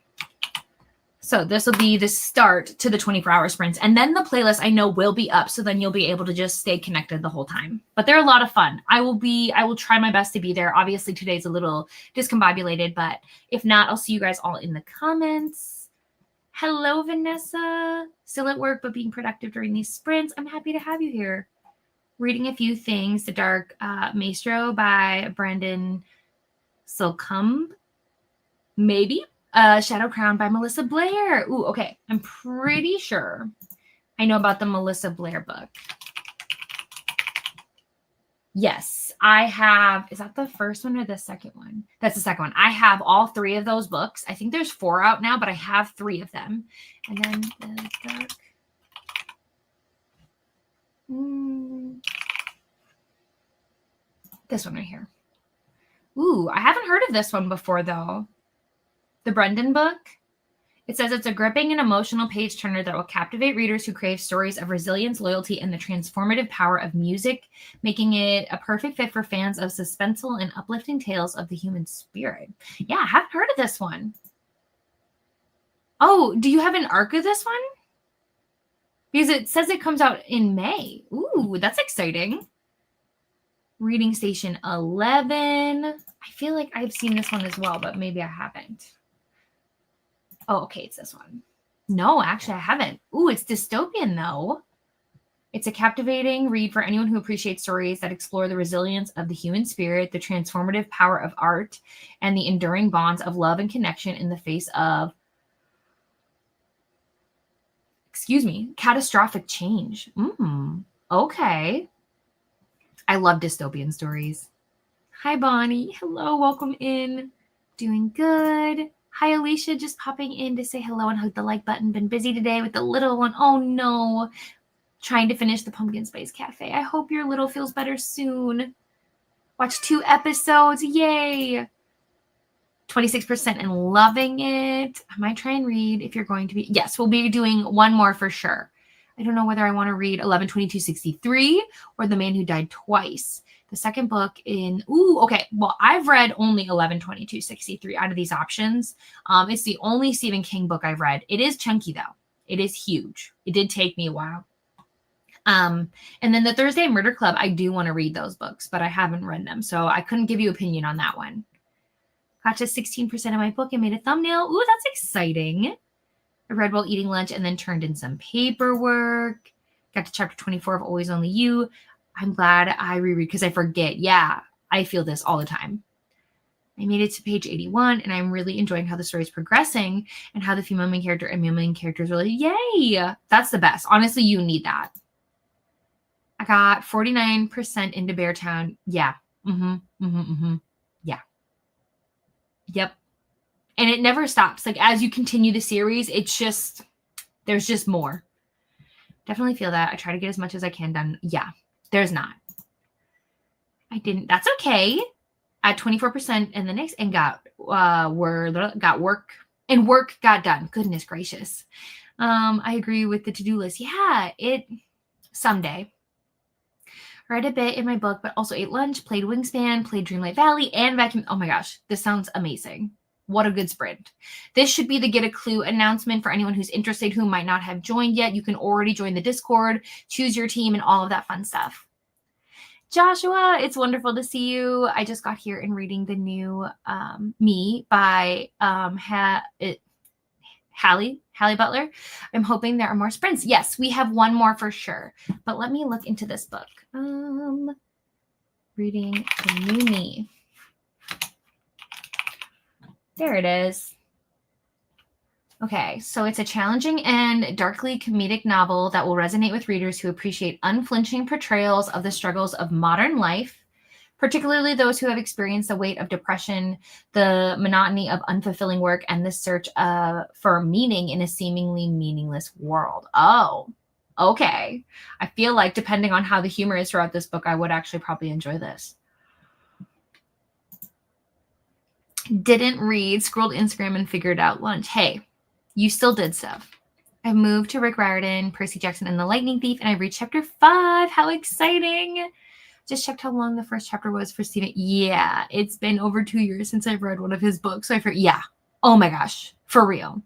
So this will be the start to the 24-hour sprints. And then the playlist I know will be up. So then you'll be able to just stay connected the whole time. But they're a lot of fun. I will try my best to be there. Obviously today's a little discombobulated, but if not, I'll see you guys all in the comments. Hello, Vanessa. Still at work, but being productive during these sprints. I'm happy to have you here. Reading a few things. The Dark Maestro by Brandon Slocumb. Maybe. Shadow Crown by Melissa Blair. Ooh, okay. I'm pretty sure I know about the Melissa Blair book. Yes, I have. Is that the first one or the second one? That's the second one. I have all 3 of those books. I think there's 4 out now, but I have 3 of them. And then the Dark This one right here. Ooh, I haven't heard of this one before, though. The Brendan book. It says it's a gripping and emotional page turner that will captivate readers who crave stories of resilience, loyalty, and the transformative power of music, making it a perfect fit for fans of suspenseful and uplifting tales of the human spirit. Yeah, I haven't heard of this one. Oh, do you have an arc of this one? Because it says it comes out in May. Ooh, that's exciting. Reading Station 11. I feel like I've seen this one as well, but maybe I haven't. Oh, okay, it's this one. No, actually, I haven't. Ooh, it's dystopian, though. It's a captivating read for anyone who appreciates stories that explore the resilience of the human spirit, the transformative power of art, and the enduring bonds of love and connection in the face of, catastrophic change. Okay. I love dystopian stories. Hi, Bonnie. Hello, welcome in. Doing good. Hi, Alicia, just popping in to say hello and hug the like button. Been busy today with the little one. Oh, no. Trying to finish the Pumpkin Spice Cafe. I hope your little feels better soon. Watch 2 episodes. Yay. 26% and loving it. I might try and read if you're going to be. Yes, we'll be doing one more for sure. I don't know whether I want to read 11/22/63 or The Man Who Died Twice. The second book in, okay. Well, I've read only 11/22/63 out of these options. It's the only Stephen King book I've read. It is chunky, though. It is huge. It did take me a while. And then the Thursday Murder Club, I do want to read those books, but I haven't read them, so I couldn't give you opinion on that one. Got to 16% of my book and made a thumbnail. Ooh, that's exciting. I read while eating lunch and then turned in some paperwork. Got to chapter 24 of Always Only You. I'm glad I reread because I forget. Yeah, I feel this all the time. I made it to page 81, and I'm really enjoying how the story is progressing and how the female main character and male main character is really, yay! That's the best. Honestly, you need that. I got 49% into Beartown. Yeah. Yeah. Yep. And it never stops. Like, as you continue the series, it's just, there's just more. Definitely feel that. I try to get as much as I can done. Yeah, there's not. I didn't. That's okay. At 24% in the next and got work and work got done. Goodness gracious. I agree with the to-do list. Yeah, someday. Read a bit in my book, but also ate lunch, played Wingspan, played Dreamlight Valley, and vacuum. Oh my gosh, this sounds amazing. What a good sprint. This should be the Get a Clue announcement for anyone who's interested who might not have joined yet. You can already join the Discord, choose your team, and all of that fun stuff. Joshua, it's wonderful to see you. I just got here and reading the new Me by Hallie Butler. I'm hoping there are more sprints. Yes, we have one more for sure. But let me look into this book. Reading the new Me. There it is. Okay, so it's a challenging and darkly comedic novel that will resonate with readers who appreciate unflinching portrayals of the struggles of modern life, particularly those who have experienced the weight of depression, the monotony of unfulfilling work, and the search for meaning in a seemingly meaningless world. Oh, okay. I feel like depending on how the humor is throughout this book, I would actually probably enjoy this. Didn't read, scrolled Instagram, and figured out lunch. Hey, you still did stuff. I've moved to Rick Riordan, Percy Jackson, and the Lightning Thief, and I've reached chapter 5. How exciting! Just checked how long the first chapter was for Stephen. Yeah, it's been over 2 years since I've read one of his books. So yeah. Oh my gosh. For real.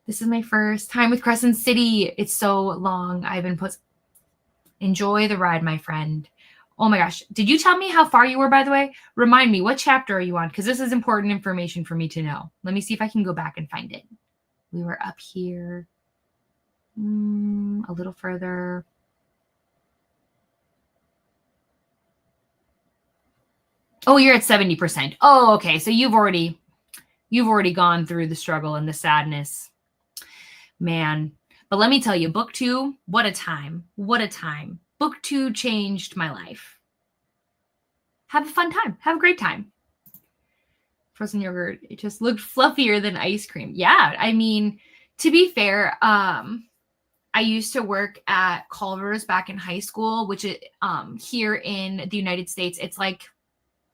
This is my first time with Crescent City. It's so long. I've been Enjoy the ride, my friend. Oh my gosh. Did you tell me how far you were, by the way? Remind me, what chapter are you on? Because this is important information for me to know. Let me see if I can go back and find it. We were up here. A little further. Oh, you're at 70%. Oh, okay. So you've already gone through the struggle and the sadness. Man. But let me tell you, book 2, what a time. What a time. Book 2 changed my life. Have a fun time. Have a great time. Frozen yogurt, it just looked fluffier than ice cream. Yeah, I mean, to be fair, I I used to work at Culver's back in high school, which is here in the United States, it's like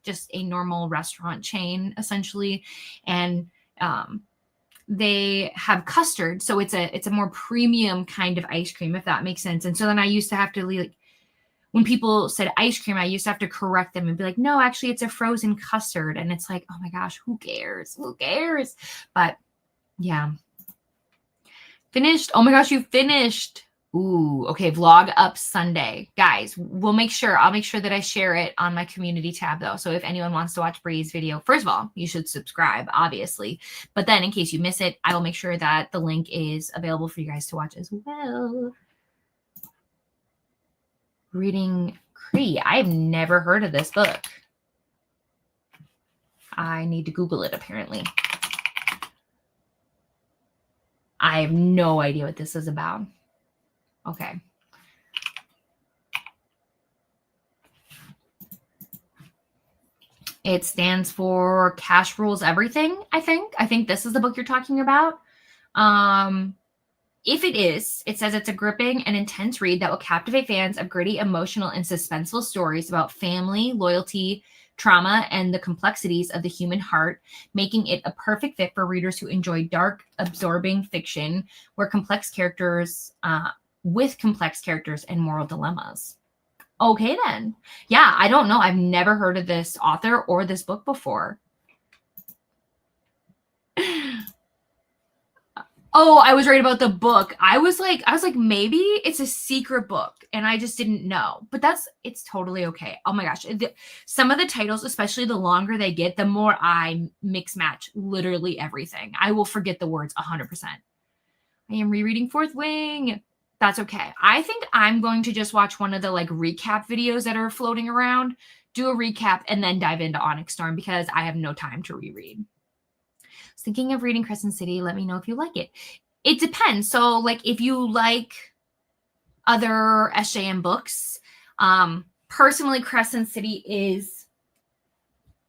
just a normal restaurant chain essentially. And they have custard, so it's a more premium kind of ice cream, if that makes sense. And so then I used to have to, like, when people said ice cream, I used to have to correct them and be like, no, actually it's a frozen custard. And it's like, oh my gosh, who cares? But yeah. Finished. Oh my gosh, you finished. Ooh, okay. Vlog up Sunday. Guys, I'll make sure that I share it on my community tab though. So if anyone wants to watch Bree's video, first of all, you should subscribe, obviously. But then in case you miss it, I will make sure that the link is available for you guys to watch as well. Reading Cree. I've never heard of this book. I need to Google it, apparently. I have no idea what this is about. Okay. It stands for Cash Rules Everything, I think. I think this is the book you're talking about. If it is, it says it's a gripping and intense read that will captivate fans of gritty, emotional, and suspenseful stories about family, loyalty, trauma, and the complexities of the human heart, making it a perfect fit for readers who enjoy dark, absorbing fiction with complex characters and moral dilemmas. Okay, then. Yeah, I don't know. I've never heard of this author or this book before. Oh, I was right about the book. I was like, maybe it's a secret book and I just didn't know. But it's totally okay. Oh my gosh. Some of the titles, especially the longer they get, the more I mix match literally everything. I will forget the words 100%. I am rereading Fourth Wing. That's okay. I think I'm going to just watch one of the like recap videos that are floating around, do a recap, and then dive into Onyx Storm because I have no time to reread. Thinking of reading Crescent City. Let me know if you like it. It depends. So like if you like other SJM books, personally Crescent City is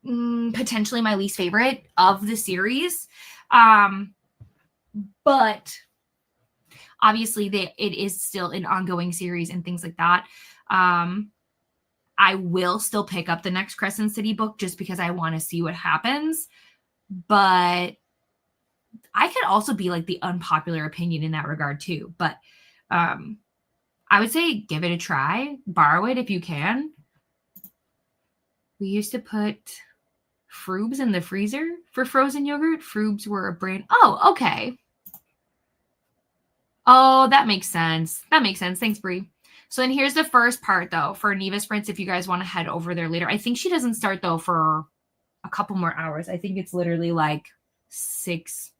potentially my least favorite of the series. But obviously it is still an ongoing series and things like that. I will still pick up the next Crescent City book just because I want to see what happens. But I could also be like the unpopular opinion in that regard too. But I would say give it a try. Borrow it if you can. We used to put Froobs in the freezer for frozen yogurt. Froobs were a brand. Oh, okay. Oh, that makes sense. Thanks, Brie. So then here's the first part, though, for Neva Sprints, if you guys want to head over there later. I think she doesn't start, though, for a couple more hours. I think it's literally like 6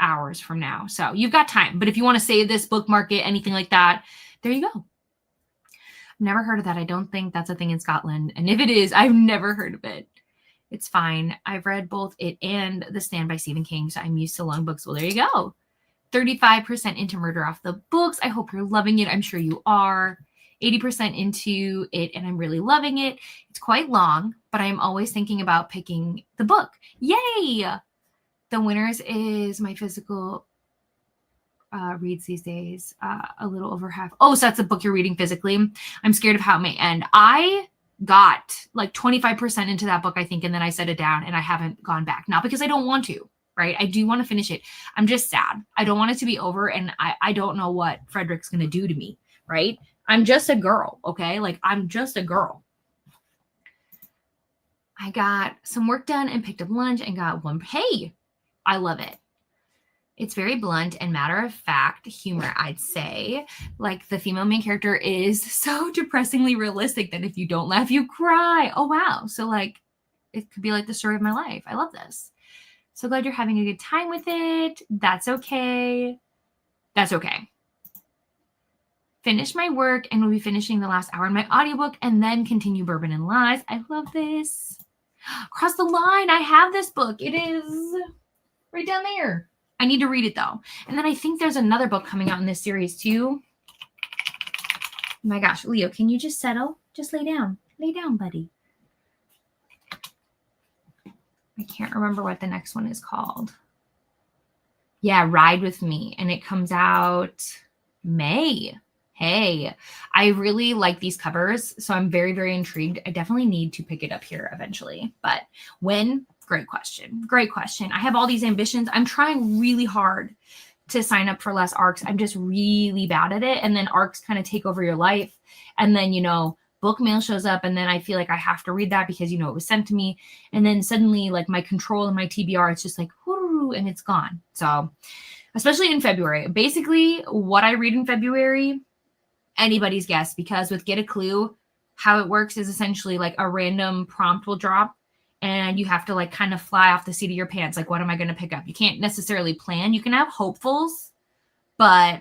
hours from now. So you've got time. But if you want to save this, bookmark it, anything like that, there you go. Never heard of that. I don't think that's a thing in Scotland. And if it is, I've never heard of it. It's fine. I've read both it and The Stand by Stephen King, so I'm used to long books. Well, there you go. 35% into Murder Off the Books. I hope you're loving it. I'm sure you are. 80% into it, and I'm really loving it. It's quite long, but I'm always thinking about picking the book. Yay! The Winners is my physical reads these days. A little over half. Oh, so that's a book you're reading physically. I'm scared of how it may end. I got like 25% into that book, I think, and then I set it down, and I haven't gone back. Not because I don't want to. Right? I do want to finish it. I'm just sad. I don't want it to be over, and I don't know what Frederick's going to do to me, right? I'm just a girl, okay? Like, I'm just a girl. I got some work done and picked up lunch and got one. Hey, I love it. It's very blunt and matter-of-fact humor, I'd say. Like, the female main character is so depressingly realistic that if you don't laugh, you cry. Oh, wow. So, like, it could be like the story of my life. I love this. So glad you're having a good time with it. That's okay. That's okay. Finish my work and we'll be finishing the last hour in my audiobook and then continue Bourbon and Lies. I love this. Cross the Line. I have this book. It is right down there. I need to read it though. And then I think there's another book coming out in this series too. Oh my gosh, Leo, can you just settle? Just lay down. Lay down, buddy. I can't remember what the next one is called. Yeah, Ride With Me. And it comes out May. Hey, I really like these covers, so I'm very, very intrigued. I definitely need to pick it up here eventually. But when? Great question. Great question. I have all these ambitions. I'm trying really hard to sign up for less arcs. I'm just really bad at it. And then arcs kind of take over your life. And then, book mail shows up. And then I feel like I have to read that because, it was sent to me. And then suddenly, like my control and my TBR, it's just like, whoo, and it's gone. So, especially in February, basically what I read in February, anybody's guess, because with Get a Clue, how it works is essentially like a random prompt will drop and you have to like kind of fly off the seat of your pants. Like, what am I going to pick up? You can't necessarily plan. You can have hopefuls, but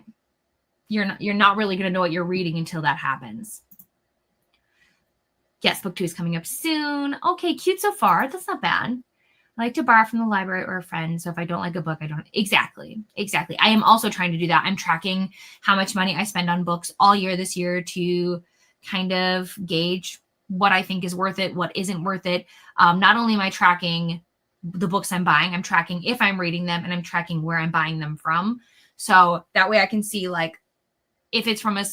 you're not really going to know what you're reading until that happens. Yes, book 2 is coming up soon. Okay, cute so far. That's not bad. I like to borrow from the library or a friend. So if I don't like a book, I don't. Exactly. I am also trying to do that. I'm tracking how much money I spend on books all year this year to kind of gauge what I think is worth it, what isn't worth it. Not only am I tracking the books I'm buying, I'm tracking if I'm reading them and I'm tracking where I'm buying them from. So that way I can see like if it's from a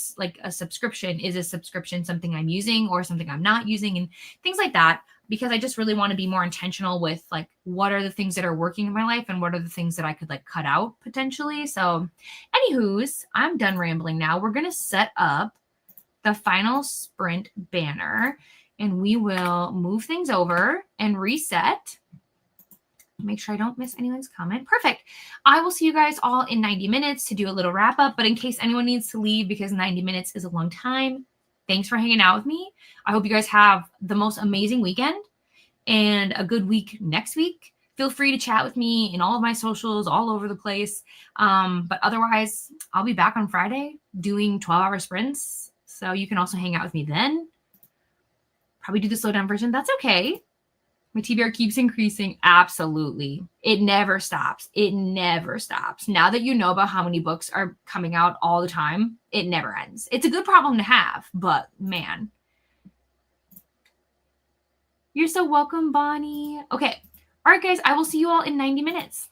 subscription, is a subscription something I'm using or something I'm not using and things like that, because I just really want to be more intentional with like what are the things that are working in my life and what are the things that I could like cut out potentially. So anywho's, I'm done rambling now. We're going to set up the final sprint banner and we will move things over and reset. Make sure I don't miss anyone's comment. Perfect. I will see you guys all in 90 minutes to do a little wrap up. But in case anyone needs to leave because 90 minutes is a long time, thanks for hanging out with me. I hope you guys have the most amazing weekend and a good week next week. Feel free to chat with me in all of my socials all over the place. But otherwise, I'll be back on Friday doing 12-hour sprints. So you can also hang out with me then. Probably do the slow down version. That's okay. My TBR keeps increasing. Absolutely. It never stops. It never stops. Now that you know about how many books are coming out all the time, it never ends. It's a good problem to have, but man. You're so welcome, Bonnie. Okay. All right, guys. I will see you all in 90 minutes.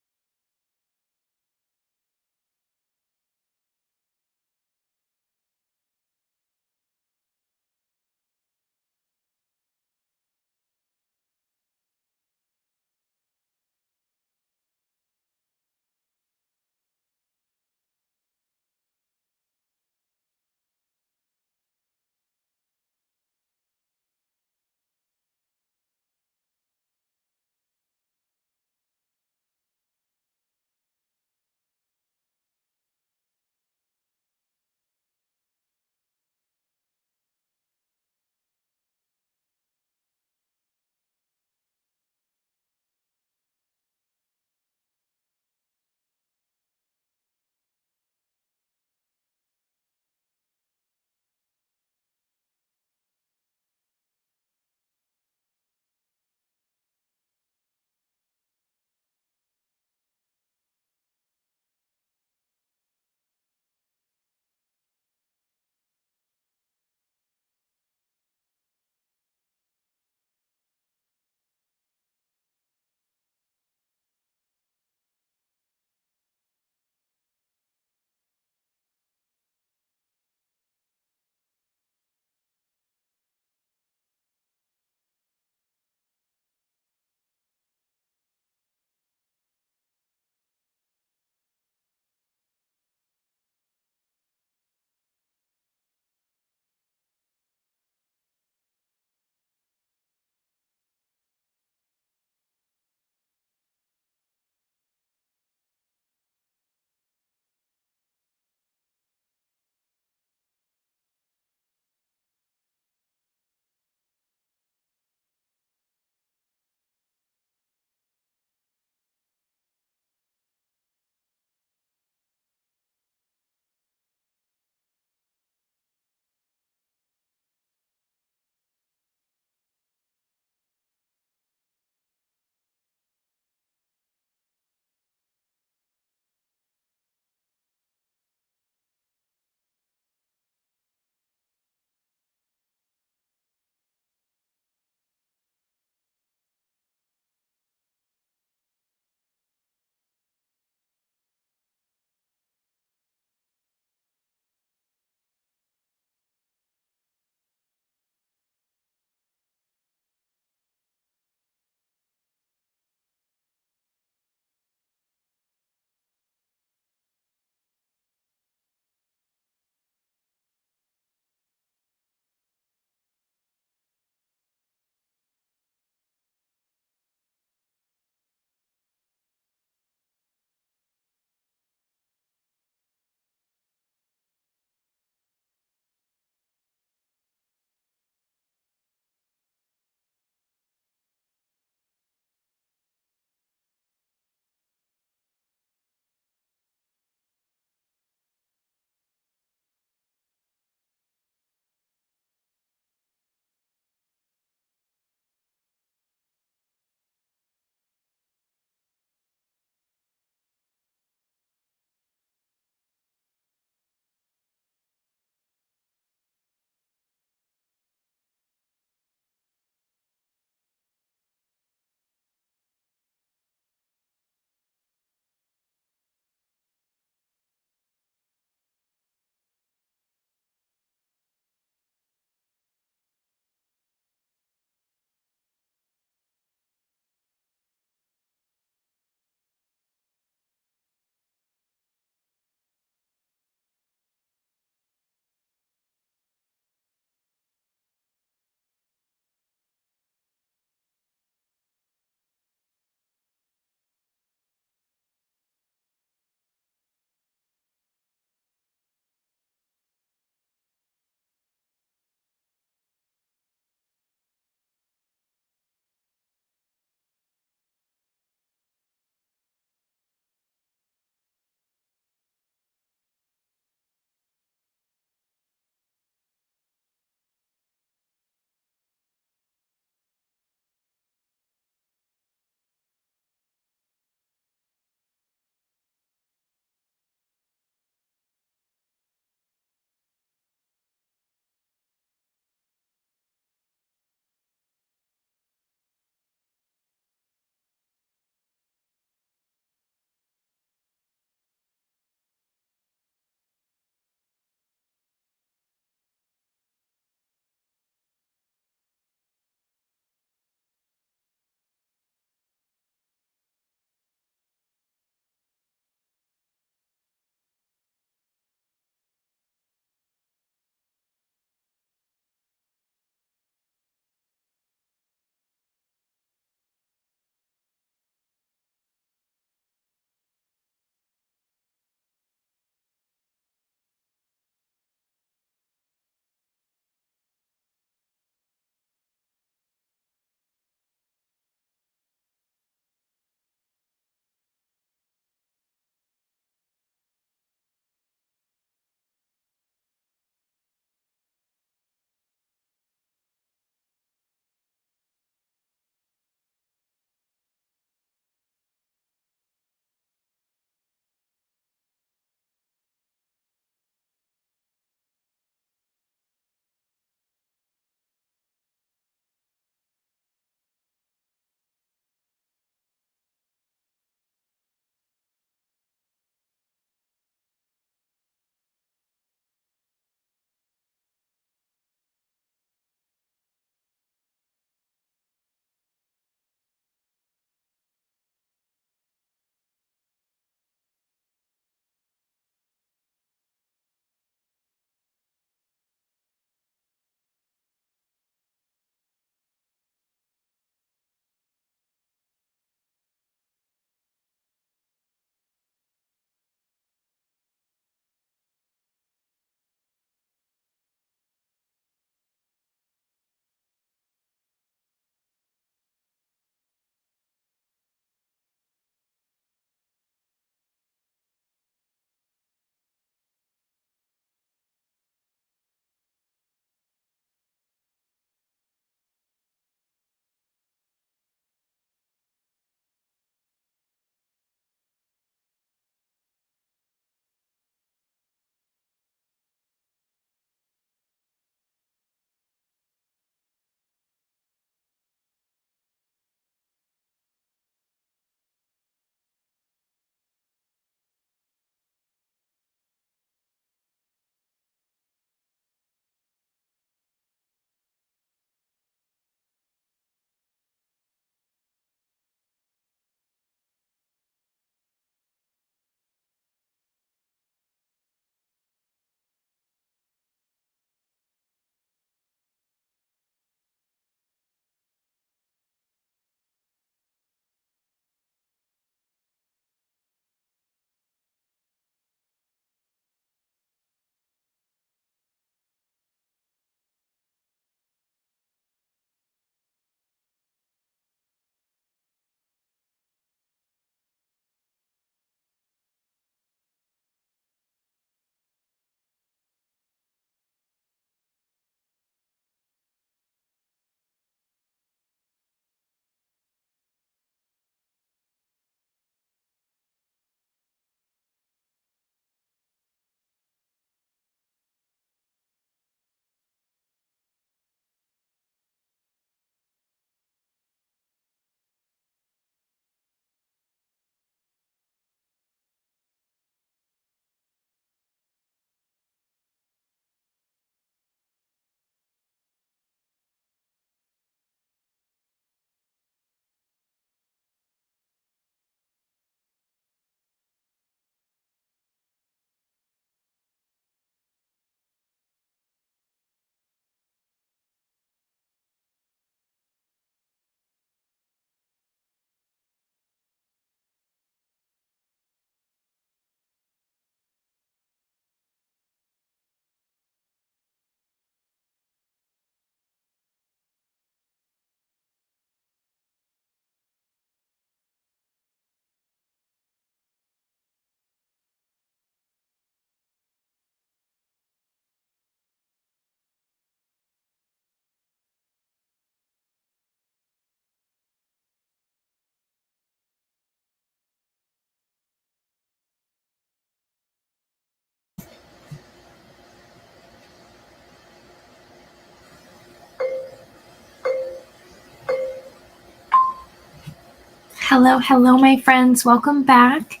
Hello, hello, my friends. Welcome back.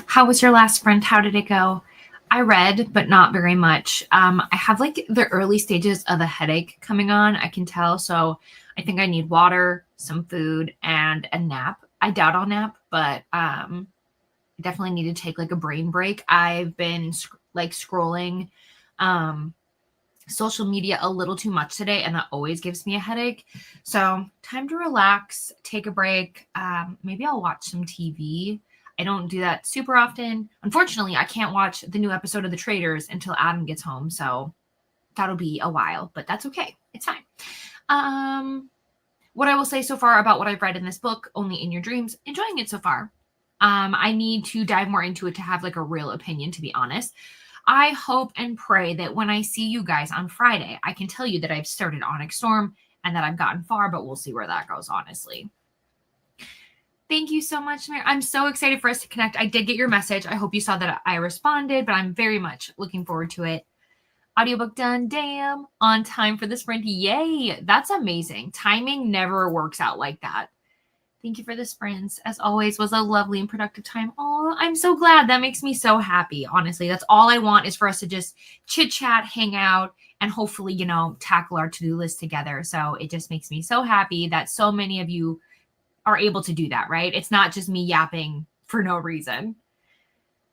How was your last sprint? How did it go? I read, but not very much. I have like the early stages of a headache coming on, I can tell. So I think I need water, some food, and a nap. I doubt I'll nap, but I definitely need to take like a brain break. I've been like scrolling social media a little too much today, and that always gives me a headache. So time to relax, take a break. Maybe I'll watch some TV. I don't do that super often. Unfortunately, I can't watch the new episode of The Traitors until Adam gets home, so that'll be a while, but that's okay. It's fine. What I will say so far about what I've read in this book, Only in Your Dreams, enjoying it so far. I need to dive more into it to have like a real opinion, to be honest. I hope and pray that when I see you guys on Friday, I can tell you that I've started Onyx Storm and that I've gotten far, but we'll see where that goes, honestly. Thank you so much, Mary. I'm so excited for us to connect. I did get your message. I hope you saw that I responded, but I'm very much looking forward to it. Audiobook done. Damn. On time for the sprint. Yay. That's amazing. Timing never works out like that. Thank you for the sprints. As always, was a lovely and productive time. Oh, I'm so glad. That makes me so happy. Honestly, that's all I want is for us to just chit chat, hang out, and hopefully, tackle our to-do list together. So it just makes me so happy that so many of you are able to do that, right? It's not just me yapping for no reason.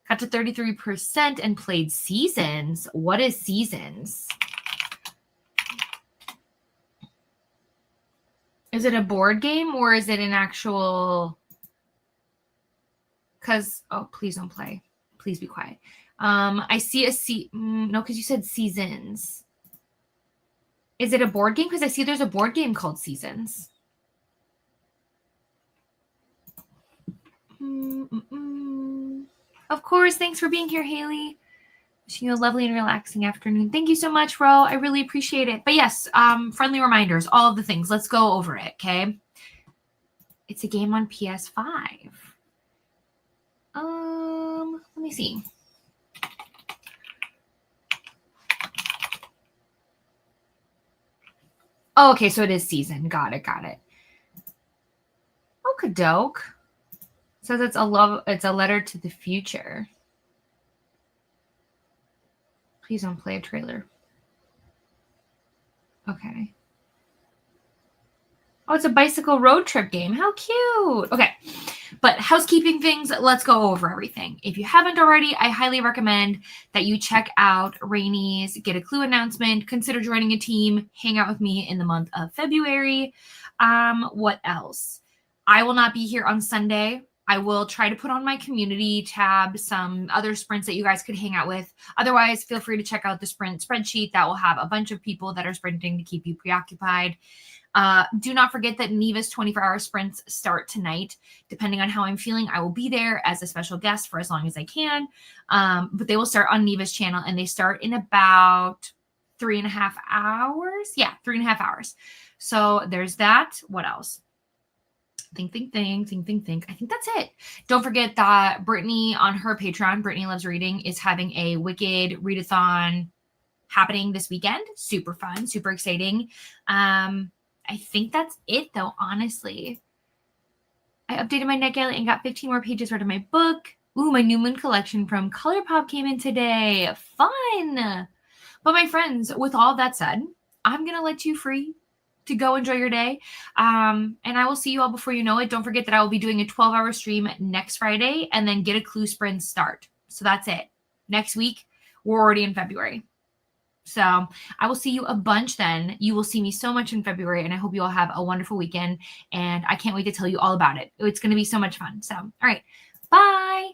Got to 33% and played Seasons. What is Seasons? Is it a board game or is it an actual? Oh, please don't play. Please be quiet. I see no, because you said Seasons. Is it a board game? Because I see there's a board game called Seasons. Of course. Thanks for being here, Haley. Wishing you a lovely and relaxing afternoon. Thank you so much, Ro. I really appreciate it. But yes, friendly reminders, all of the things. Let's go over it, okay? It's a game on PS5. Let me see. Oh, okay, so it is Season. Got it. Okadoke. Says it's a letter to the future. Please don't play a trailer. Okay. Oh, it's a bicycle road trip game. How cute. Okay. But housekeeping things, let's go over everything. If you haven't already, I highly recommend that you check out Rainy's Get a Clue announcement. Consider joining a team. Hang out with me in the month of February. What else? I will not be here on Sunday. I will try to put on my community tab some other sprints that you guys could hang out with. Otherwise, feel free to check out the sprint spreadsheet that will have a bunch of people that are sprinting to keep you preoccupied. Do not forget that Neva's 24-hour sprints start tonight. Depending on how I'm feeling, I will be there as a special guest for as long as I can. But they will start on Neva's channel, and they start in about 3.5 hours. Yeah, 3.5 hours. So there's that. What else? Think. I think that's it. Don't forget that Brittany on her Patreon, Brittany Loves Reading, is having a Wicked readathon happening this weekend. Super fun, super exciting. I think that's it, though, honestly. I updated my NetGalley and got 15 more pages read of my book. Ooh, my New Moon collection from ColourPop came in today. Fun! But my friends, with all that said, I'm going to let you free to go enjoy your day. And I will see you all before you know it. Don't forget that I will be doing a 12-hour stream next Friday and then Get a Clue sprint start. So that's it. Next week, we're already in February. So I will see you a bunch then. You will see me so much in February, and I hope you all have a wonderful weekend. And I can't wait to tell you all about it. It's going to be so much fun. So, all right. Bye.